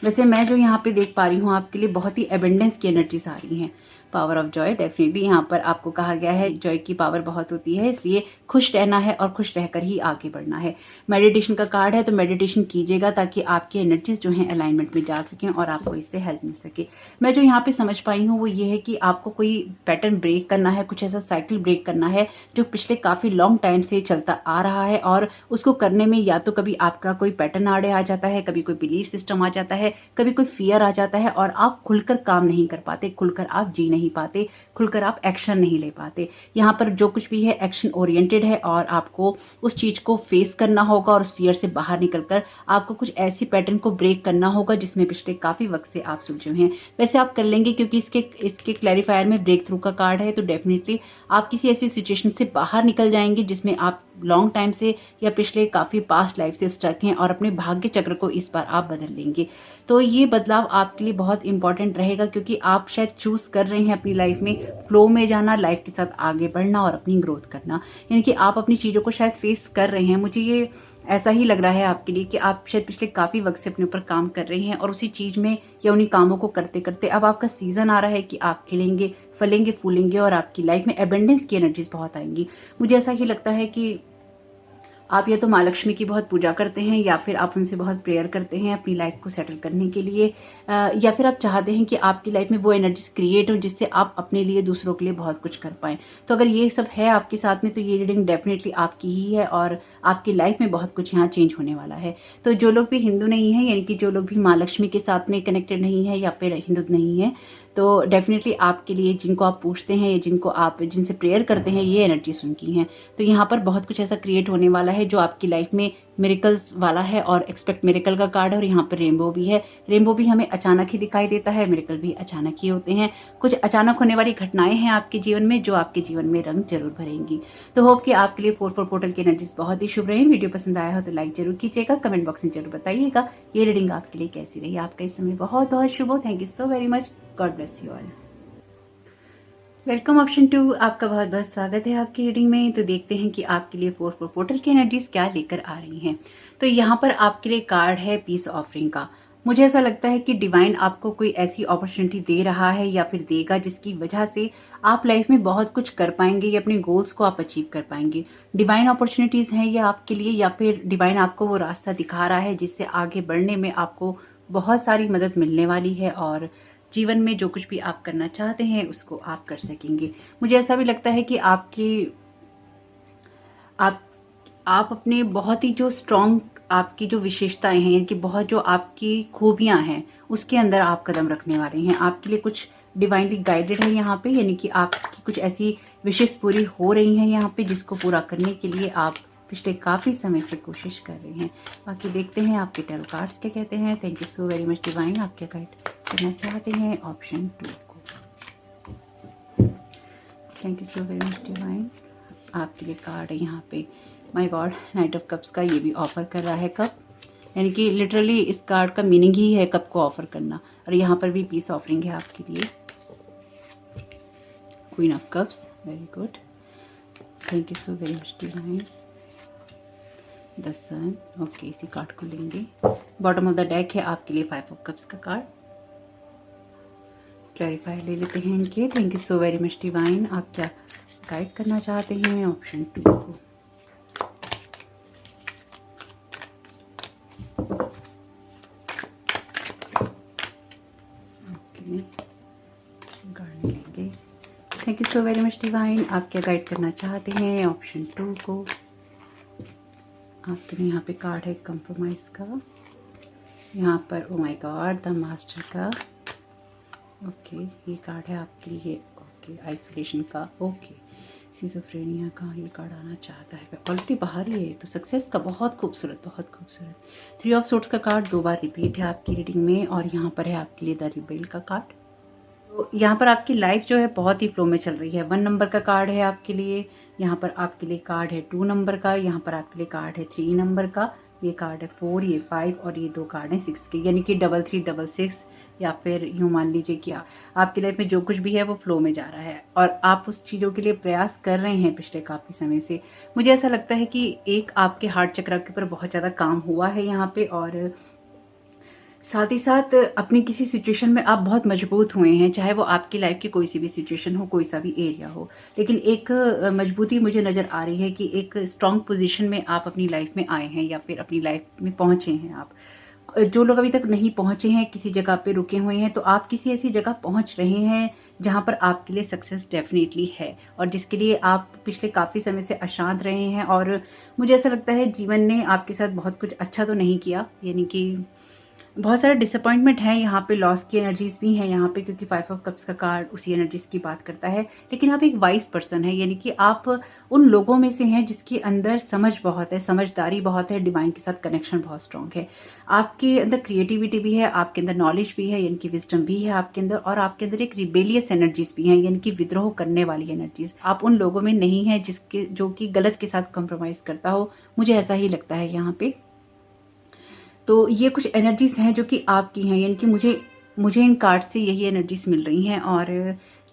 वैसे मैं जो यहाँ पे देख पा रही हूँ आपके लिए बहुत ही एबेंडेंस की एनर्जीज आ रही हैं। पावर ऑफ जॉय, डेफिनेटली यहाँ पर आपको कहा गया है जॉय की पावर बहुत होती है, इसलिए खुश रहना है और खुश रहकर ही आगे बढ़ना है। मेडिटेशन का कार्ड है, तो मेडिटेशन कीजिएगा ताकि आपकी एनर्जीज जो हैं अलाइनमेंट में जा सकें और आपको इससे हेल्प मिल सके। मैं जो यहाँ पे समझ पाई हूँ वो ये है कि आपको कोई पैटर्न ब्रेक करना है, कुछ ऐसा साइकिल ब्रेक करना है जो पिछले काफी लॉन्ग टाइम से चलता आ रहा है और उसको करने में या तो कभी आपका कोई पैटर्न आड़े आ जाता है, कभी कोई बिलीफ सिस्टम आ जाता है, कभी कोई फियर आ जाता है और आप खुलकर काम नहीं कर पाते, खुलकर आप जी नहीं पाते, खुलकर आप एक्शन नहीं ले पाते। यहाँ पर जो कुछ भी है एक्शन ओरिएंटेड है और आपको उस चीज को फेस करना होगा और उस फियर से बाहर निकलकर आपको कुछ ऐसी पैटर्न को ब्रेक करना होगा जिसमें पिछले काफी वक्त से आप सुलझे हैं। वैसे आप कर लेंगे क्योंकि इसके क्लैरिफायर में ब्रेक थ्रू का कार्ड है, तो डेफिनेटली आप किसी ऐसी सिचुएशन से बाहर निकल जाएंगे जिसमें आप लॉन्ग टाइम से या पिछले काफी पास्ट लाइफ से स्टक हैं और अपने भाग्य चक्र को इस बार आप बदल लेंगे। तो ये बदलाव आपके लिए बहुत इंपॉर्टेंट रहेगा क्योंकि आप शायद चूज कर रहे हैं अपनी लाइफ में फ्लो में जाना, लाइफ के साथ आगे बढ़ना और अपनी ग्रोथ करना, यानी कि आप अपनी चीजों को शायद फेस कर रहे हैं। मुझे ये ऐसा ही लग रहा है आपके लिए कि आप शायद पिछले काफ़ी वक्त से अपने ऊपर काम कर रहे हैं और उसी चीज़ में या उन्हीं कामों को करते करते अब आपका सीज़न आ रहा है कि आप खिलेंगे, फलेंगे, फूलेंगे और आपकी लाइफ में एबेंडेंस की एनर्जीज बहुत आएंगी। मुझे ऐसा ही लगता है कि आप या तो माँ लक्ष्मी की बहुत पूजा करते हैं या फिर आप उनसे बहुत प्रेयर करते हैं अपनी लाइफ को सेटल करने के लिए, या फिर आप चाहते हैं कि आपकी लाइफ में वो एनर्जीज क्रिएट हो जिससे आप अपने लिए, दूसरों के लिए बहुत कुछ कर पाएं। तो अगर ये सब है आपके साथ में तो ये रीडिंग डेफिनेटली आपकी ही है और आपकी लाइफ में बहुत कुछ यहाँ चेंज होने वाला है। तो जो लोग भी हिंदू नहीं है, यानी कि जो लोग भी माँ लक्ष्मी के साथ में कनेक्टेड नहीं है या फिर हिंदू नहीं है, तो डेफिनेटली आपके लिए, जिनको आप पूछते हैं या जिनको आप जिनसे प्रेयर करते हैं, ये एनर्जीज उनकी हैं। तो यहाँ पर बहुत कुछ ऐसा क्रिएट होने वाला है जो आपकी लाइफ में मिरेकल्स वाला है और एक्सपेक्ट मिरेकल का कार्ड है। और यहाँ पर रेनबो भी है। रेनबो भी हमें अचानक ही दिखाई देता है, मिरेकल भी अचानक ही होते हैं। कुछ अचानक होने वाली घटनाएं हैं आपके जीवन में जो आपके जीवन में रंग जरूर भरेंगी। तो होप कि आपके लिए 4/4 पोर्टल की एनर्जीज बहुत ही शुभ रहे। वीडियो पसंद आया हो तो लाइक जरूर कीजिएगा, कमेंट बॉक्स में जरूर बताइएगा ये रीडिंग आपके लिए कैसी रही। आपका इस समय बहुत बहुत शुभ हो। Thank you so very much. God bless you all. Welcome option 2, आपका बहुत बहुत स्वागत है आपकी रीडिंग में। तो देखते हैं कि आपके लिए 4/4 पोर्टल की एनर्जीज क्या लेकर आ रही हैं। तो यहाँ पर आपके लिए कार्ड है पीस ऑफरिंग का। मुझे ऐसा लगता है कि डिवाइन आपको कोई ऐसी अपॉर्चुनिटी दे रहा है या फिर देगा जिसकी वजह से आप लाइफ में बहुत कुछ कर पाएंगे या अपने गोल्स को आप अचीव कर पाएंगे। डिवाइन अपॉर्चुनिटीज हैं ये आपके लिए, या फिर डिवाइन आपको वो रास्ता दिखा रहा है जिससे आगे बढ़ने में आपको बहुत सारी मदद मिलने वाली है और जीवन में जो कुछ भी आप करना चाहते हैं उसको आप कर सकेंगे। मुझे ऐसा भी लगता है कि आप अपने बहुत ही जो स्ट्रॉन्ग आपकी जो विशेषताएं हैं, यानी कि बहुत जो आपकी खूबियां हैं उसके अंदर आप कदम रखने वाले हैं। आपके लिए कुछ डिवाइनली गाइडेड है यहाँ पे, यानी कि आपकी कुछ ऐसी विशेष पूरी हो रही हैं यहाँ पे जिसको पूरा करने के लिए आप पिछले काफ़ी समय से कोशिश कर रहे हैं। बाकी देखते हैं आपके टैरो कार्ड्स क्या कहते हैं। Thank you so very much divine. आप क्या गाइड करना चाहते हैं ऑप्शन 2 को। Thank you so very much divine. आपके लिए कार्ड है यहाँ पे my God, night of cups का। ये भी ऑफर कर रहा है कप, यानी कि लिटरली इस कार्ड का मीनिंग ही है कप को ऑफर करना। और यहाँ पर भी पीस ऑफरिंग है आपके लिए। Queen of cups, very good. Thank you so very much divine. The sun, okay, इसी कार्ड को लेंगे। बॉटम ऑफ द डेक है आपके लिए 5 ऑफ कप्स का कार्ड। क्लैरिफाई ले लेते हैं इनके। Thank you so very much divine. आप क्या गाइड करना चाहते हैं ऑप्शन 2 को। ओके, गाइड लेंगे। Thank you so very much divine. आप क्या गाइड करना चाहते हैं ऑप्शन 2 को। आपके लिए यहाँ पे कार्ड है कंप्रोमाइज का। यहाँ पर oh my God the master का। ओके, ये कार्ड है आपके लिए। ओके, आइसोलेशन का। ओके, सिजोफ्रेनिया का ये कार्ड आना चाहता है, ऑलरेडी बाहर ही है। तो सक्सेस का बहुत खूबसूरत, बहुत खूबसूरत। 3 ऑफ सोर्ड्स का कार्ड 2 बार रिपीट है आपकी रीडिंग में। और यहाँ पर है आपके लिए द रिबेल का कार्ड। तो यहाँ पर आपकी लाइफ जो है बहुत ही फ्लो में चल रही है। 1 नंबर का कार्ड है आपके लिए। यहाँ पर आपके लिए कार्ड है 2 नंबर का। यहाँ पर आपके लिए कार्ड है 3 नंबर का। ये कार्ड है 4, ये 5 और ये 2 कार्ड है 6 के, यानी कि 3366। या फिर यूँ मान लीजिए कि आपकी लाइफ में जो कुछ भी है वो फ्लो में जा रहा है और आप उस चीज़ों के लिए प्रयास कर रहे हैं पिछले काफ़ी समय से। मुझे ऐसा लगता है कि एक आपके हार्ट चक्र के ऊपर बहुत ज़्यादा काम हुआ है यहाँ पे, और साथ ही साथ अपनी किसी सिचुएशन में आप बहुत मजबूत हुए हैं, चाहे वो आपकी लाइफ की कोई सी भी सिचुएशन हो, कोई सा भी एरिया हो। लेकिन एक मजबूती मुझे नज़र आ रही है कि एक स्ट्रॉन्ग पोजीशन में आप अपनी लाइफ में आए हैं या फिर अपनी लाइफ में पहुंचे हैं आप। जो लोग अभी तक नहीं पहुंचे हैं, किसी जगह पे रुके हुए हैं, तो आप किसी ऐसी जगह पहुंच रहे हैं जहां पर आपके लिए सक्सेस डेफिनेटली है और जिसके लिए आप पिछले काफ़ी समय से अशांत रहे हैं। और मुझे ऐसा लगता है जीवन ने आपके साथ बहुत कुछ अच्छा तो नहीं किया, यानी कि बहुत सारे डिसअपॉइंटमेंट है यहाँ पे, लॉस की एनर्जीज भी हैं यहाँ पे, क्योंकि 5 ऑफ कप्स का कार्ड उसी एनर्जीज की बात करता है। लेकिन आप एक वाइज पर्सन है, यानी कि आप उन लोगों में से हैं जिसके अंदर समझ बहुत है, समझदारी बहुत है, डिवाइन के साथ कनेक्शन बहुत स्ट्रॉन्ग है। आपके अंदर क्रिएटिविटी भी है, आपके अंदर नॉलेज भी है, यानी कि विजडम भी है आपके अंदर, और आपके अंदर एक रिबेलियस एनर्जीज भी हैं, यानी कि विद्रोह करने वाली एनर्जीज। आप उन लोगों में नहीं है जो कि गलत के साथ कॉम्प्रोमाइज करता हो, मुझे ऐसा ही लगता है यहाँ पे। तो ये कुछ एनर्जीज हैं जो कि आपकी हैं, यानी कि मुझे इन कार्ड से यही एनर्जीज मिल रही हैं। और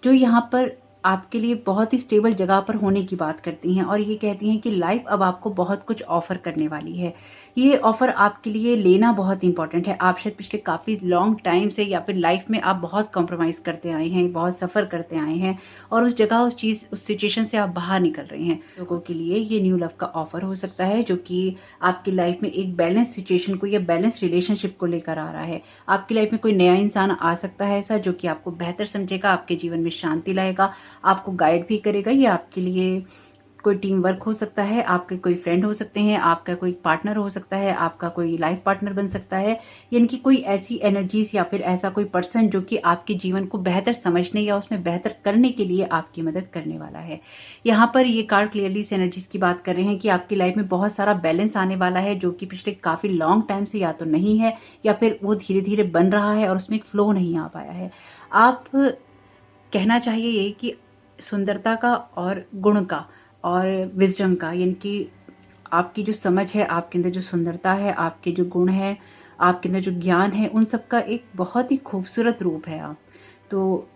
जो यहाँ पर आपके लिए बहुत ही स्टेबल जगह पर होने की बात करती हैं और ये कहती हैं कि लाइफ अब आपको बहुत कुछ ऑफर करने वाली है। ये ऑफर आपके लिए लेना बहुत इंपॉर्टेंट है। आप शायद पिछले काफ़ी लॉन्ग टाइम से या फिर लाइफ में आप बहुत कॉम्प्रोमाइज़ करते आए हैं, बहुत सफ़र करते आए हैं और उस जगह उस सिचुएशन से आप बाहर निकल रहे हैं। लोगों के लिए ये न्यू लव का ऑफर हो सकता है जो कि आपकी लाइफ में एक बैलेंस सिचुएशन को या बैलेंस रिलेशनशिप को लेकर आ रहा है। आपकी लाइफ में कोई नया इंसान आ सकता है ऐसा जो कि आपको बेहतर समझेगा, आपके जीवन में शांति लाएगा, आपको गाइड भी करेगा। ये आपके लिए कोई टीम वर्क हो सकता है, आपके कोई फ्रेंड हो सकते हैं, आपका कोई पार्टनर हो सकता है, आपका कोई लाइफ पार्टनर बन सकता है, यानी कि कोई ऐसी एनर्जीज या फिर ऐसा कोई पर्सन जो कि आपके जीवन को बेहतर समझने या उसमें बेहतर करने के लिए आपकी मदद करने वाला है। यहाँ पर ये कार्ड क्लियरली इस एनर्जीज की बात कर रहे हैं कि आपकी लाइफ में बहुत सारा बैलेंस आने वाला है जो कि पिछले काफी लॉन्ग टाइम से या तो नहीं है या फिर वो धीरे धीरे बन रहा है और उसमें एक फ्लो नहीं आ पाया है। आप कहना चाहिए ये कि सुंदरता का और गुण का और विजडम का, यानी कि आपकी जो समझ है, आपके अंदर जो सुंदरता है, आपके जो गुण है, आपके अंदर जो ज्ञान है, उन सब का एक बहुत ही खूबसूरत रूप है आप। तो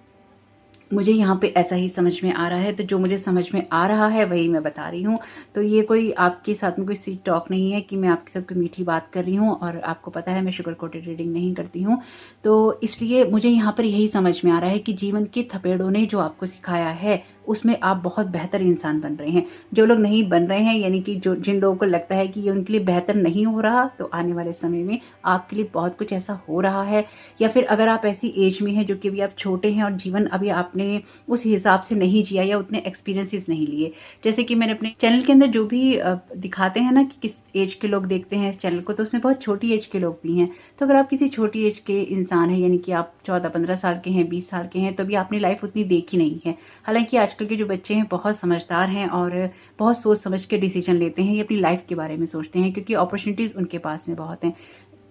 मुझे यहाँ पे ऐसा ही समझ में आ रहा है, तो जो मुझे समझ में आ रहा है वही मैं बता रही हूँ। तो ये कोई आपके साथ में कोई स्वीट टॉक नहीं है कि मैं आपके साथ कोई मीठी बात कर रही हूँ, और आपको पता है मैं शुगर कोटेड रीडिंग नहीं करती हूँ। तो इसलिए मुझे यहाँ पर यही समझ में आ रहा है कि जीवन के थपेड़ों ने जो आपको सिखाया है उसमें आप बहुत बेहतर इंसान बन रहे हैं। जो लोग नहीं बन रहे हैं, यानी कि जो जिन लोगों को लगता है कि ये उनके लिए बेहतर नहीं हो रहा, तो आने वाले समय में आपके लिए बहुत कुछ ऐसा हो रहा है। या फिर अगर आप ऐसी एज में हैं जो कि अभी आप छोटे हैं और जीवन अभी आपने उस हिसाब से नहीं जिया या उतने एक्सपीरियंसेस नहीं लिए, जैसे कि मैंने अपने चैनल के अंदर जो भी दिखाते हैं ना कि किस एज के लोग देखते हैं इस चैनल को, तो उसमें बहुत छोटी एज के लोग भी हैं। तो अगर आप किसी छोटी एज के इंसान हैं, यानी कि आप 14-15 साल के हैं, 20 साल के हैं, तो भी आपने लाइफ उतनी देखी नहीं है। हालांकि आजकल के जो बच्चे हैं बहुत समझदार हैं और बहुत सोच समझ के डिसीजन लेते हैं, ये अपनी लाइफ के बारे में सोचते हैं, क्योंकि अपॉर्चुनिटीज उनके पास में बहुत हैं,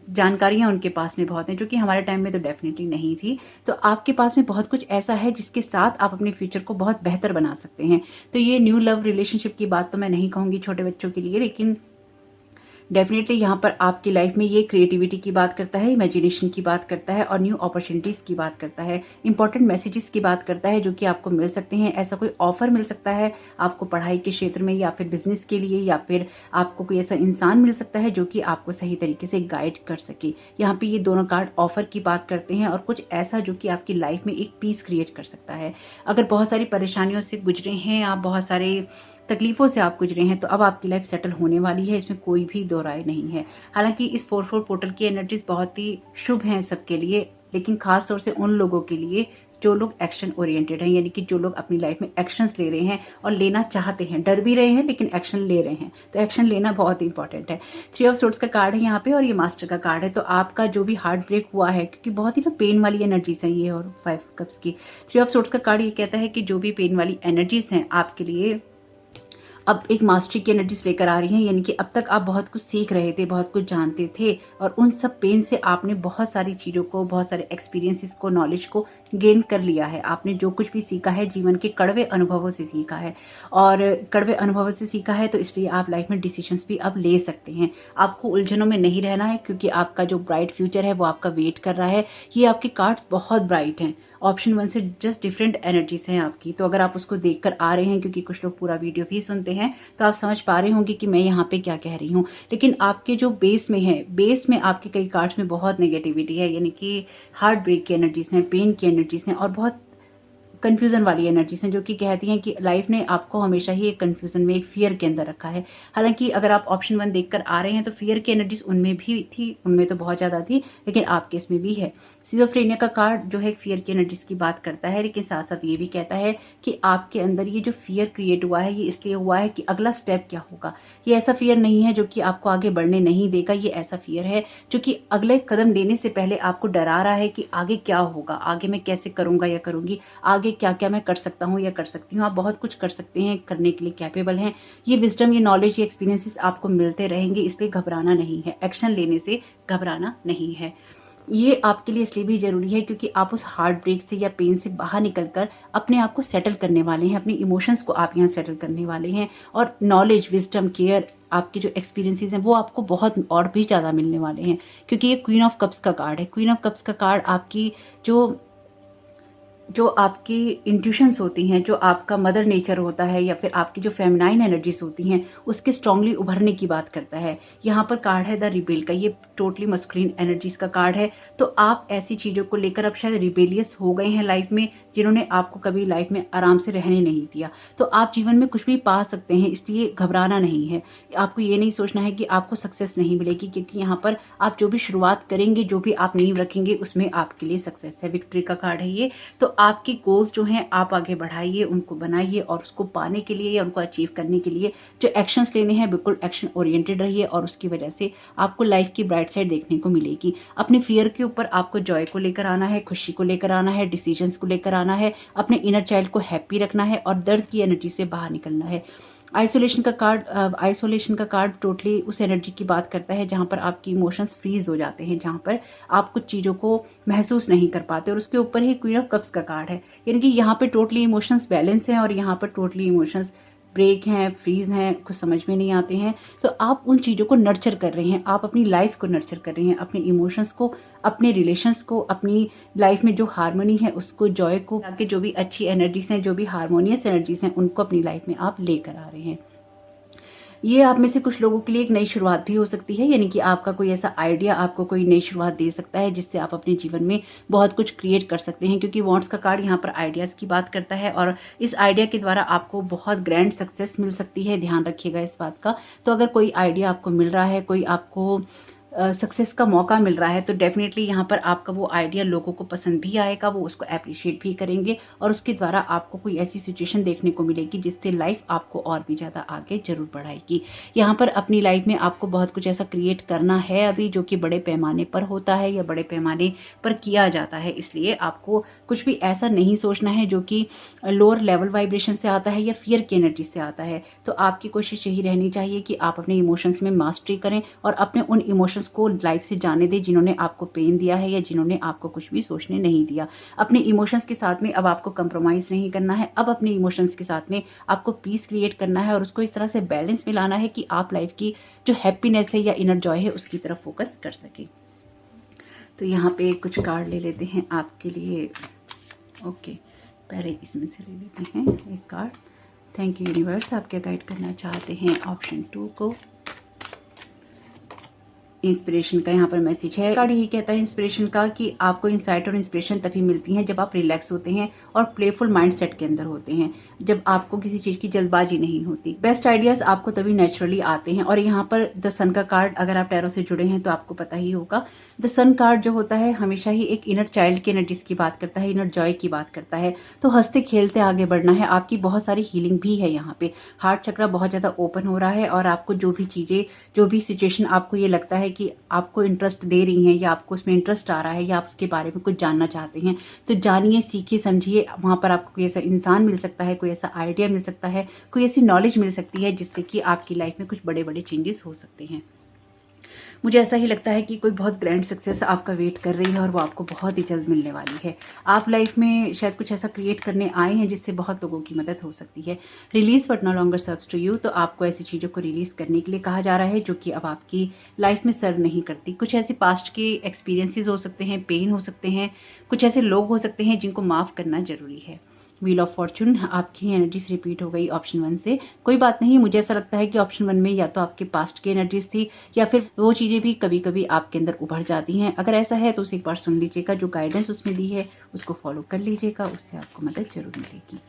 जानकारियां उनके पास में बहुत हैं, जो कि हमारे टाइम में तो डेफिनेटली नहीं थी। तो आपके पास में बहुत कुछ ऐसा है जिसके साथ आप अपने फ्यूचर को बहुत बेहतर बना सकते हैं। तो ये न्यू लव रिलेशनशिप की बात तो मैं नहीं कहूंगी छोटे बच्चों के लिए, लेकिन डेफिनेटली यहाँ पर आपकी लाइफ में ये क्रिएटिविटी की बात करता है, इमेजिनेशन की बात करता है और न्यू अपॉर्चुनिटीज की बात करता है, इंपॉर्टेंट मैसेजेस की बात करता है जो कि आपको मिल सकते हैं। ऐसा कोई ऑफर मिल सकता है आपको पढ़ाई के क्षेत्र में या फिर बिजनेस के लिए, या फिर आपको कोई ऐसा इंसान मिल सकता है जो कि आपको सही तरीके से गाइड कर सके। यहाँ पे ये दोनों कार्ड ऑफर की बात करते हैं और कुछ ऐसा जो कि आपकी लाइफ में एक पीस क्रिएट कर सकता है। अगर बहुत सारी परेशानियों से गुजरे हैं, आप बहुत सारे तकलीफों से आप गुजरे हैं, तो अब आपकी लाइफ सेटल होने वाली है, इसमें कोई भी दो राय नहीं है। हालांकि इस 4-4 पोर्टल की एनर्जीज बहुत ही शुभ हैं सबके लिए, लेकिन खास तौर से उन लोगों के लिए जो लोग एक्शन ओरिएंटेड हैं, यानी कि जो लोग अपनी लाइफ में एक्शंस ले रहे हैं और लेना चाहते हैं, डर भी रहे हैं लेकिन एक्शन ले रहे हैं। तो एक्शन लेना बहुत इंपॉर्टेंट है। 3 ऑफ सोर्ड्स का कार्ड है यहाँ पे और ये मास्टर का कार्ड है। तो आपका जो भी हार्ट ब्रेक हुआ है, क्योंकि बहुत ही ना पेन वाली एनर्जीज है ये, और 5 कप्स की 3 ऑफ सोर्ड्स का कार्ड ये कहता है कि जो भी पेन वाली एनर्जीज हैं आपके लिए अब एक मास्टरी की एनर्जीज लेकर आ रही हैं, यानी कि अब तक आप बहुत कुछ सीख रहे थे, बहुत कुछ जानते थे, और उन सब पेन से आपने बहुत सारी चीज़ों को, बहुत सारे एक्सपीरियंसेस को, नॉलेज को गेन कर लिया है। आपने जो कुछ भी सीखा है जीवन के कड़वे अनुभवों से सीखा है, और कड़वे अनुभवों से सीखा है तो इसलिए आप लाइफ में डिसीजंस भी अब ले सकते हैं। आपको उलझनों में नहीं रहना है, क्योंकि आपका जो ब्राइट फ्यूचर है वो आपका वेट कर रहा है। ये आपके कार्ड्स बहुत ब्राइट हैं, ऑप्शन 1 से जस्ट डिफरेंट एनर्जीज हैं आपकी। तो अगर आप उसको देखकर आ रहे हैं, क्योंकि कुछ लोग पूरा वीडियो भी सुनते हैं, तो आप समझ पा रहे होंगे कि मैं यहाँ पे क्या कह रही हूँ। लेकिन आपके जो बेस में है, बेस में आपके कई कार्ड्स में बहुत नेगेटिविटी है, यानी कि हार्ट ब्रेक की एनर्जीज हैं, पेन की एनर्जीज हैं और बहुत कंफ्यूजन वाली एनर्जीज हैं, जो कि कहती हैं कि लाइफ ने आपको हमेशा ही एक कंफ्यूजन में, एक फियर के अंदर रखा है। हालांकि अगर आप ऑप्शन 1 देखकर आ रहे हैं तो फियर की एनर्जीज उनमें भी थी, उनमें तो बहुत ज्यादा थी, लेकिन आपके इसमें भी है। सिजोफ्रेनिया का कार्ड जो है फियर की एनर्जीज की बात करता है, लेकिन साथ साथ ये भी कहता है कि आपके अंदर ये जो फियर क्रिएट हुआ है, ये इसलिए हुआ है कि अगला स्टेप क्या होगा। ये ऐसा फियर नहीं है जो कि आपको आगे बढ़ने नहीं देगा, ये ऐसा फियर है जो कि अगले कदम लेने से पहले आपको डरा रहा है कि आगे क्या होगा, आगे मैं कैसे करूंगा या करूंगी, आगे क्या क्या मैं कर सकता हूँ या कर सकती हूँ। आप बहुत कुछ कर सकते हैं, करने के लिए कैपेबल हैं। ये विजडम, ये नॉलेज, ये एक्सपीरियंसेस आपको मिलते रहेंगे, इसलिए घबराना नहीं है, एक्शन लेने से घबराना नहीं है। ये आपके लिए इसलिए भी जरूरी है क्योंकि आप उस हार्ट ब्रेक से या पेन से बाहर निकलकर अपने आप को सेटल करने वाले हैं, अपने इमोशंस को आप यहाँ सेटल करने वाले हैं, और नॉलेज, विजडम, केयर, आपके जो एक्सपीरियंसेस हैं वो आपको बहुत और भी ज़्यादा मिलने वाले हैं, क्योंकि ये क्वीन ऑफ कप्स का कार्ड है। क्वीन ऑफ कप्स का कार्ड आपकी जो जो आपकी इंट्यूशंस होती हैं, जो आपका मदर नेचर होता है या फिर आपकी जो फेमिनाइन एनर्जीज होती हैं, उसके स्ट्रांगली उभरने की बात करता है। यहाँ पर कार्ड है द रिबेल का, ये टोटली मस्कुलिन एनर्जीज का कार्ड है। तो आप ऐसी चीज़ों को लेकर अब शायद रिबेलियस हो गए हैं लाइफ में, जिन्होंने आपको कभी लाइफ में आराम से रहने नहीं दिया। तो आप जीवन में कुछ भी पा सकते हैं, इसलिए घबराना नहीं है। आपको ये नहीं सोचना है कि आपको सक्सेस नहीं मिलेगी, क्योंकि यहाँ पर आप जो भी शुरुआत करेंगे, जो भी आप नींव रखेंगे, उसमें आपके लिए सक्सेस है। विक्ट्री का कार्ड है ये। तो आपके गोल्स जो हैं आप आगे बढ़ाइए, उनको बनाइए और उसको पाने के लिए या उनको अचीव करने के लिए जो एक्शंस लेने हैं, बिल्कुल एक्शन ओरिएंटेड रहिए और उसकी वजह से आपको लाइफ की ब्राइट साइड देखने को मिलेगी। अपने फियर के ऊपर आपको जॉय को लेकर आना है, खुशी को लेकर आना है, डिसीजंस को लेकर आना है, अपने इनर चाइल्ड को हैप्पी रखना है और दर्द की एनर्जी से बाहर निकलना है। आइसोलेशन का कार्ड टोटली उस एनर्जी की बात करता है जहां पर आपकी इमोशंस फ्रीज हो जाते हैं, जहां पर आप कुछ चीज़ों को महसूस नहीं कर पाते। और उसके ऊपर ही क्वीन ऑफ कप्स का कार्ड है, यानी कि यहाँ पे टोटली इमोशंस बैलेंस हैं और यहाँ पर टोटली इमोशंस ब्रेक हैं, फ्रीज हैं, कुछ समझ में नहीं आते हैं। तो आप उन चीज़ों को नर्चर कर रहे हैं, आप अपनी लाइफ को नर्चर कर रहे हैं, अपने इमोशंस को, अपने रिलेशंस को, अपनी लाइफ में जो हारमोनी है उसको, जॉय को, ताकि जो भी अच्छी एनर्जीज हैं, जो भी हारमोनियस एनर्जीज हैं, उनको अपनी लाइफ में आप लेकर आ रहे हैं। ये आप में से कुछ लोगों के लिए एक नई शुरुआत भी हो सकती है, यानी कि आपका कोई ऐसा आइडिया आपको कोई नई शुरुआत दे सकता है जिससे आप अपने जीवन में बहुत कुछ क्रिएट कर सकते हैं, क्योंकि वॉन्ड्स का कार्ड यहाँ पर आइडियाज़ की बात करता है और इस आइडिया के द्वारा आपको बहुत ग्रैंड सक्सेस मिल सकती है। ध्यान रखिएगा इस बात का। तो अगर कोई आइडिया आपको मिल रहा है, कोई आपको सक्सेस का मौका मिल रहा है, तो डेफिनेटली यहाँ पर आपका वो आइडिया लोगों को पसंद भी आएगा, वो उसको अप्रिशिएट भी करेंगे और उसके द्वारा आपको कोई ऐसी सिचुएशन देखने को मिलेगी जिससे लाइफ आपको और भी ज़्यादा आगे जरूर बढ़ाएगी। यहाँ पर अपनी लाइफ में आपको बहुत कुछ ऐसा क्रिएट करना है अभी, जो कि बड़े पैमाने पर होता है या बड़े पैमाने पर किया जाता है। इसलिए आपको कुछ भी ऐसा नहीं सोचना है जो कि लोअर लेवल वाइब्रेशन से आता है या फियर की एनर्जी से आता है। तो आपकी कोशिश यही रहनी चाहिए कि आप अपने इमोशंस में मास्टरी करें और अपने उन इमोशंस को लाइफ से जाने दें जिन्होंने आपको पेन दिया है या जिन्होंने आपको कुछ भी सोचने नहीं दिया। अपने इमोशंस के साथ में अब आपको कंप्रोमाइज नहीं करना है। अब अपने इमोशंस के साथ में आपको पीस क्रिएट करना है और उसको इस तरह से बैलेंस में लाना है कि आप लाइफ की जो हैप्पीनेस है या इनर जॉय है उसकी तरफ फोकस कर सके। तो यहाँ पे कुछ कार्ड ले लेते हैं आपके लिए। ओके, पहले इसमें से ले लेते हैं एक कार्ड। थैंक यू यूनिवर्स, आप क्या गाइड करना चाहते हैं ऑप्शन 2 को। इंस्पिरेशन का यहाँ पर मैसेज है। कार्ड यही कहता है इंस्पिरेशन का कि आपको इंसाइट और इंस्पिरेशन तभी मिलती हैं जब आप रिलैक्स होते हैं और प्लेफुल माइंडसेट के अंदर होते हैं, जब आपको किसी चीज़ की जल्दबाजी नहीं होती। बेस्ट आइडियाज़ आपको तभी नेचुरली आते हैं। और यहाँ पर द सन का कार्ड, अगर आप टैरो से जुड़े हैं तो आपको पता ही होगा, द सन कार्ड जो होता है हमेशा ही एक इनर चाइल्ड की एनर्जीज की बात करता है, इनर जॉय की बात करता है। तो हंसते खेलते आगे बढ़ना है। आपकी बहुत सारी हीलिंग भी है यहाँ पे। हार्ट चक्र बहुत ज़्यादा ओपन हो रहा है और आपको जो भी चीज़ें, जो भी सिचुएशन आपको ये लगता है कि आपको इंटरेस्ट दे रही हैं या आपको उसमें इंटरेस्ट आ रहा है या आप उसके बारे में कुछ जानना चाहते हैं, तो जानिए, सीखिए, समझिए। वहाँ पर आपको कोई ऐसा इंसान मिल सकता है, कोई ऐसा आइडिया मिल सकता है, कोई ऐसी नॉलेज मिल सकती है जिससे कि आपकी लाइफ में कुछ बड़े बड़े चेंजेस हो सकते हैं। मुझे ऐसा ही लगता है कि कोई बहुत ग्रैंड सक्सेस आपका वेट कर रही है और वो आपको बहुत ही जल्द मिलने वाली है। आप लाइफ में शायद कुछ ऐसा क्रिएट करने आए हैं जिससे बहुत लोगों की मदद हो सकती है। Release but no longer serves to you, तो आपको ऐसी चीज़ों को रिलीज करने के लिए कहा जा रहा है जो कि अब आपकी लाइफ में सर्व नहीं करती। कुछ ऐसे पास्ट के एक्सपीरियंसेस हो सकते हैं, पेन हो सकते हैं, कुछ ऐसे लोग हो सकते हैं जिनको माफ़ करना जरूरी है। व्हील ऑफ फॉर्चून, आपकी एनर्जीज रिपीट हो गई ऑप्शन 1 से। कोई बात नहीं, मुझे ऐसा लगता है कि ऑप्शन 1 में या तो आपके पास्ट की एनर्जीज थी या फिर वो चीज़ें भी कभी कभी आपके अंदर उभर जाती हैं। अगर ऐसा है तो उसे एक बार सुन लीजिएगा, जो गाइडेंस उसमें दी है उसको फॉलो कर लीजिएगा, उससे आपको मदद जरूर मिलेगी।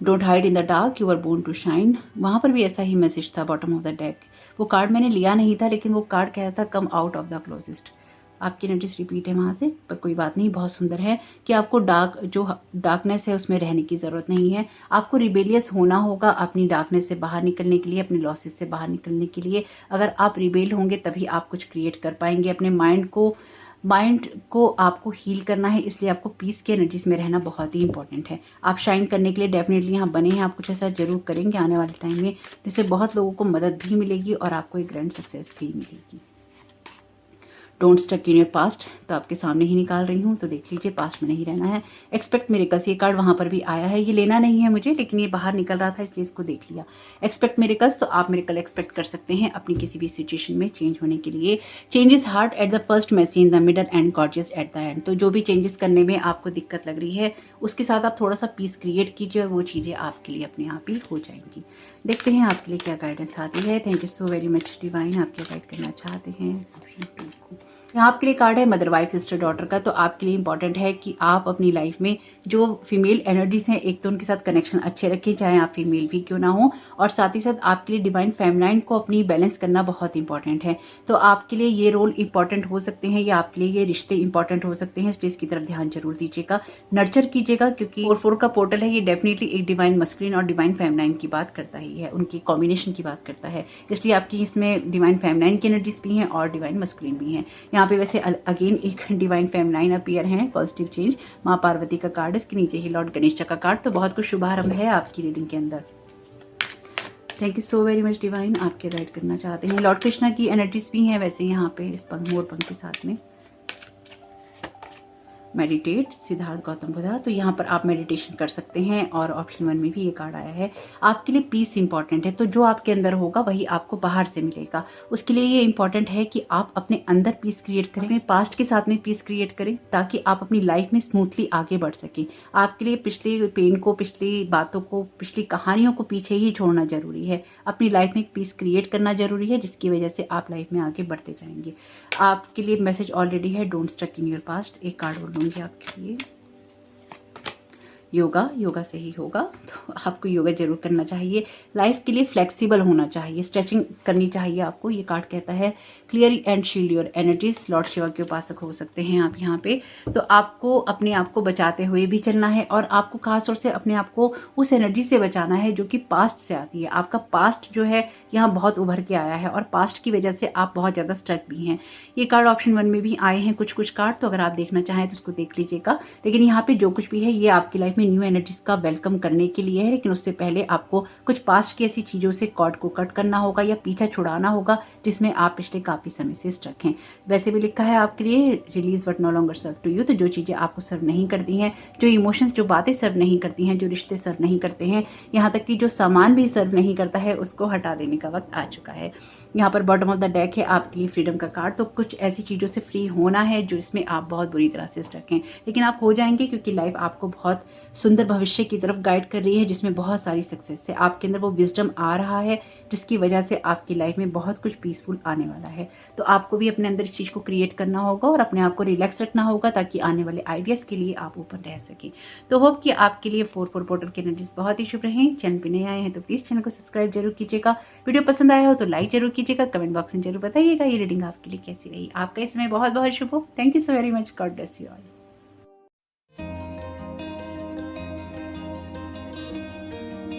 Don't hide in the dark, you are born to shine, वहाँ पर भी ऐसा ही मैसेज था बॉटम ऑफ द डेक। वो कार्ड मैंने लिया नहीं था, लेकिन वो कार्ड कह रहा था come out of the closest. आपकी एनर्जीज रिपीट है वहाँ से, पर कोई बात नहीं, बहुत सुंदर है कि आपको जो डार्कनेस है उसमें रहने की ज़रूरत नहीं है। आपको रिबेलियस होना होगा अपनी डार्कनेस से बाहर निकलने के लिए, अपने लॉसेस से बाहर निकलने के लिए। अगर आप रिबेल होंगे तभी आप कुछ क्रिएट कर पाएंगे। अपने माइंड को आपको हील करना है, इसलिए आपको पीस की एनर्जीज में रहना बहुत ही इंपॉर्टेंट है। आप शाइन करने के लिए डेफिनेटली यहाँ बने हैं। आप कुछ ऐसा जरूर करेंगे आने वाले टाइम में जिससे बहुत लोगों को मदद भी मिलेगी और आपको एक ग्रैंड सक्सेस भी मिलेगी। Don't stuck in your past, तो आपके सामने ही निकाल रही हूँ, तो देख लीजिए पास्ट में नहीं रहना है। एक्सपेक्ट मिरेकल्स, ये कार्ड वहाँ पर भी आया है, ये लेना नहीं है मुझे, लेकिन ये बाहर निकल रहा था इसलिए इसको देख लिया। एक्सपेक्ट मिरेकल्स, तो आप मिरेकल एक्सपेक्ट कर सकते हैं अपनी किसी भी सिचुएशन में चेंज होने के लिए। Changes hard at the first, messy in the middle and gorgeous at the end. तो जो भी चेंजेस करने में आपको दिक्कत लग रही है उसके साथ आप थोड़ा सा पीस क्रिएट कीजिए और वो चीज़ें आपके लिए अपने आप ही हो जाएंगी। देखते हैं आपके लिए क्या गाइडेंस आती है। Thank you so very much divine, आप क्या गाइड करना चाहते हैं ऑप्शन 2 को। यहाँ आपके लिए कार्ड है मदर वाइफ सिस्टर डॉटर का। तो आपके लिए इंपॉर्टेंट है कि आप अपनी लाइफ में जो फीमेल एनर्जीज हैं एक तो उनके साथ कनेक्शन अच्छे रखें, चाहे आप फीमेल भी क्यों ना हो, और साथ ही साथ आपके लिए डिवाइन फेमिनाइन को अपनी बैलेंस करना बहुत इंपॉर्टेंट है। तो आपके लिए ये रोल इंपॉर्टेंट हो सकते हैं या आपके लिए ये रिश्ते इंपॉर्टेंट हो सकते हैं, इसलिए इसकी तरफ ध्यान जरूर दीजिएगा, नर्चर कीजिएगा, क्योंकि 4-4 का पोर्टल है, ये डेफिनेटली एक डिवाइन मस्कुलिन और डिवाइन फेमिनाइन की बात करता ही है, उनकी कॉम्बिनेशन की बात करता है, इसलिए आपकी इसमें डिवाइन फेमिनाइन की एनर्जीज भी हैं और डिवाइन मस्कुलिन भी हैं। यहाँ पे वैसे अगेन एक डिवाइन फेमिनाइन अपीयर है, पॉजिटिव चेंज, माँ पार्वती का कार्ड, इसके नीचे ही लॉर्ड गणेश का कार्ड। तो बहुत कुछ शुभारंभ है आपकी रीडिंग के अंदर। Thank you so very much divine, आप क्या गाइड करना चाहते हैं। लॉर्ड कृष्णा की एनर्जीज भी हैं वैसे यहाँ पे इस मोर पंख के साथ में। मेडिटेट, सिद्धार्थ गौतम बुद्धा, तो यहाँ पर आप मेडिटेशन कर सकते हैं। और ऑप्शन 1 में भी ये कार्ड आया है, आपके लिए पीस इंपॉर्टेंट है, तो जो आपके अंदर होगा वही आपको बाहर से मिलेगा। उसके लिए ये इंपॉर्टेंट है कि आप अपने अंदर पीस क्रिएट करें, पास्ट के साथ में पीस क्रिएट करें, ताकि आप अपनी लाइफ में स्मूथली आगे बढ़ सकें। आपके लिए पिछले पेन को, पिछली बातों को, पिछली कहानियों को पीछे ही छोड़ना जरूरी है, अपनी लाइफ में एक पीस क्रिएट करना जरूरी है, जिसकी वजह से आप लाइफ में आगे बढ़ते जाएंगे। आपके लिए मैसेज ऑलरेडी है, don't stuck in your past. एक कार्ड बोल दूंगी आपके लिए, योगा से ही होगा, तो आपको योगा जरूर करना चाहिए। लाइफ के लिए फ्लेक्सिबल होना चाहिए, स्ट्रेचिंग करनी चाहिए आपको। ये कार्ड कहता है clear and shield your energies, Lord Shiva के उपासक हो सकते हैं आप यहाँ पे। तो आपको अपने आप को बचाते हुए भी चलना है, और आपको खासतौर से अपने आप को उस एनर्जी से बचाना है जो कि पास्ट से आती है। आपका पास्ट जो है यहाँ बहुत उभर के आया है, और पास्ट की वजह से आप बहुत ज़्यादा स्ट्रक भी हैं। ये कार्ड ऑप्शन 1 में भी आए हैं कुछ कार्ड, तो अगर आप देखना चाहें तो उसको देख लीजिएगा। लेकिन यहाँ पे जो कुछ भी है ये आपकी लाइफ में न्यू एनर्जीज का वेलकम करने के लिए है, लेकिन उससे पहले आपको कुछ पास्ट की ऐसी चीजों से कॉर्ड को कट करना होगा या पीछा छुड़ाना होगा जिसमें आप पिछले काफी समय से स्टक हैं। वैसे भी लिखा है आपके लिए release what no longer serve to you, तो जो चीजें आपको सर्व नहीं करती हैं, जो इमोशंस, जो बातें सर्व नहीं करती हैं, जो रिश्ते सर्व नहीं करते हैं, यहाँ तक कि जो सामान भी सर्व नहीं करता है, उसको हटा देने का वक्त आ चुका है। यहाँ पर बॉटम ऑफ द डेक है आपके लिए फ्रीडम का कार्ड, तो कुछ ऐसी चीजों से फ्री होना है जो इसमें आप बहुत बुरी तरह से स्टक हैं, लेकिन आप हो जाएंगे, क्योंकि लाइफ आपको बहुत सुंदर भविष्य की तरफ गाइड कर रही है, जिसमें बहुत सारी सक्सेस है। आपके अंदर वो विजडम आ रहा है, जिसकी वजह से आपकी लाइफ में बहुत कुछ पीसफुल आने वाला है। तो आपको भी अपने अंदर इस चीज को क्रिएट करना होगा और अपने आप को रिलैक्स रखना होगा, ताकि आने वाले आइडियाज के लिए आप ऊपर रह सकें। तो होप कि आपके लिए 4-4 पोर्टल के एनर्जीज बहुत ही शुभ रहें। चैनल पे नए आए हैं तो प्लीज चैनल को सब्सक्राइब जरूर कीजिएगा। वीडियो पसंद आया हो तो लाइक जरूर कीजिएगा। कमेंट बॉक्स में जरूर बताइएगा ये रीडिंग आपके लिए कैसी रही। आपका इसमें बहुत बहुत शुभ हो। Thank you so very much. God bless you all.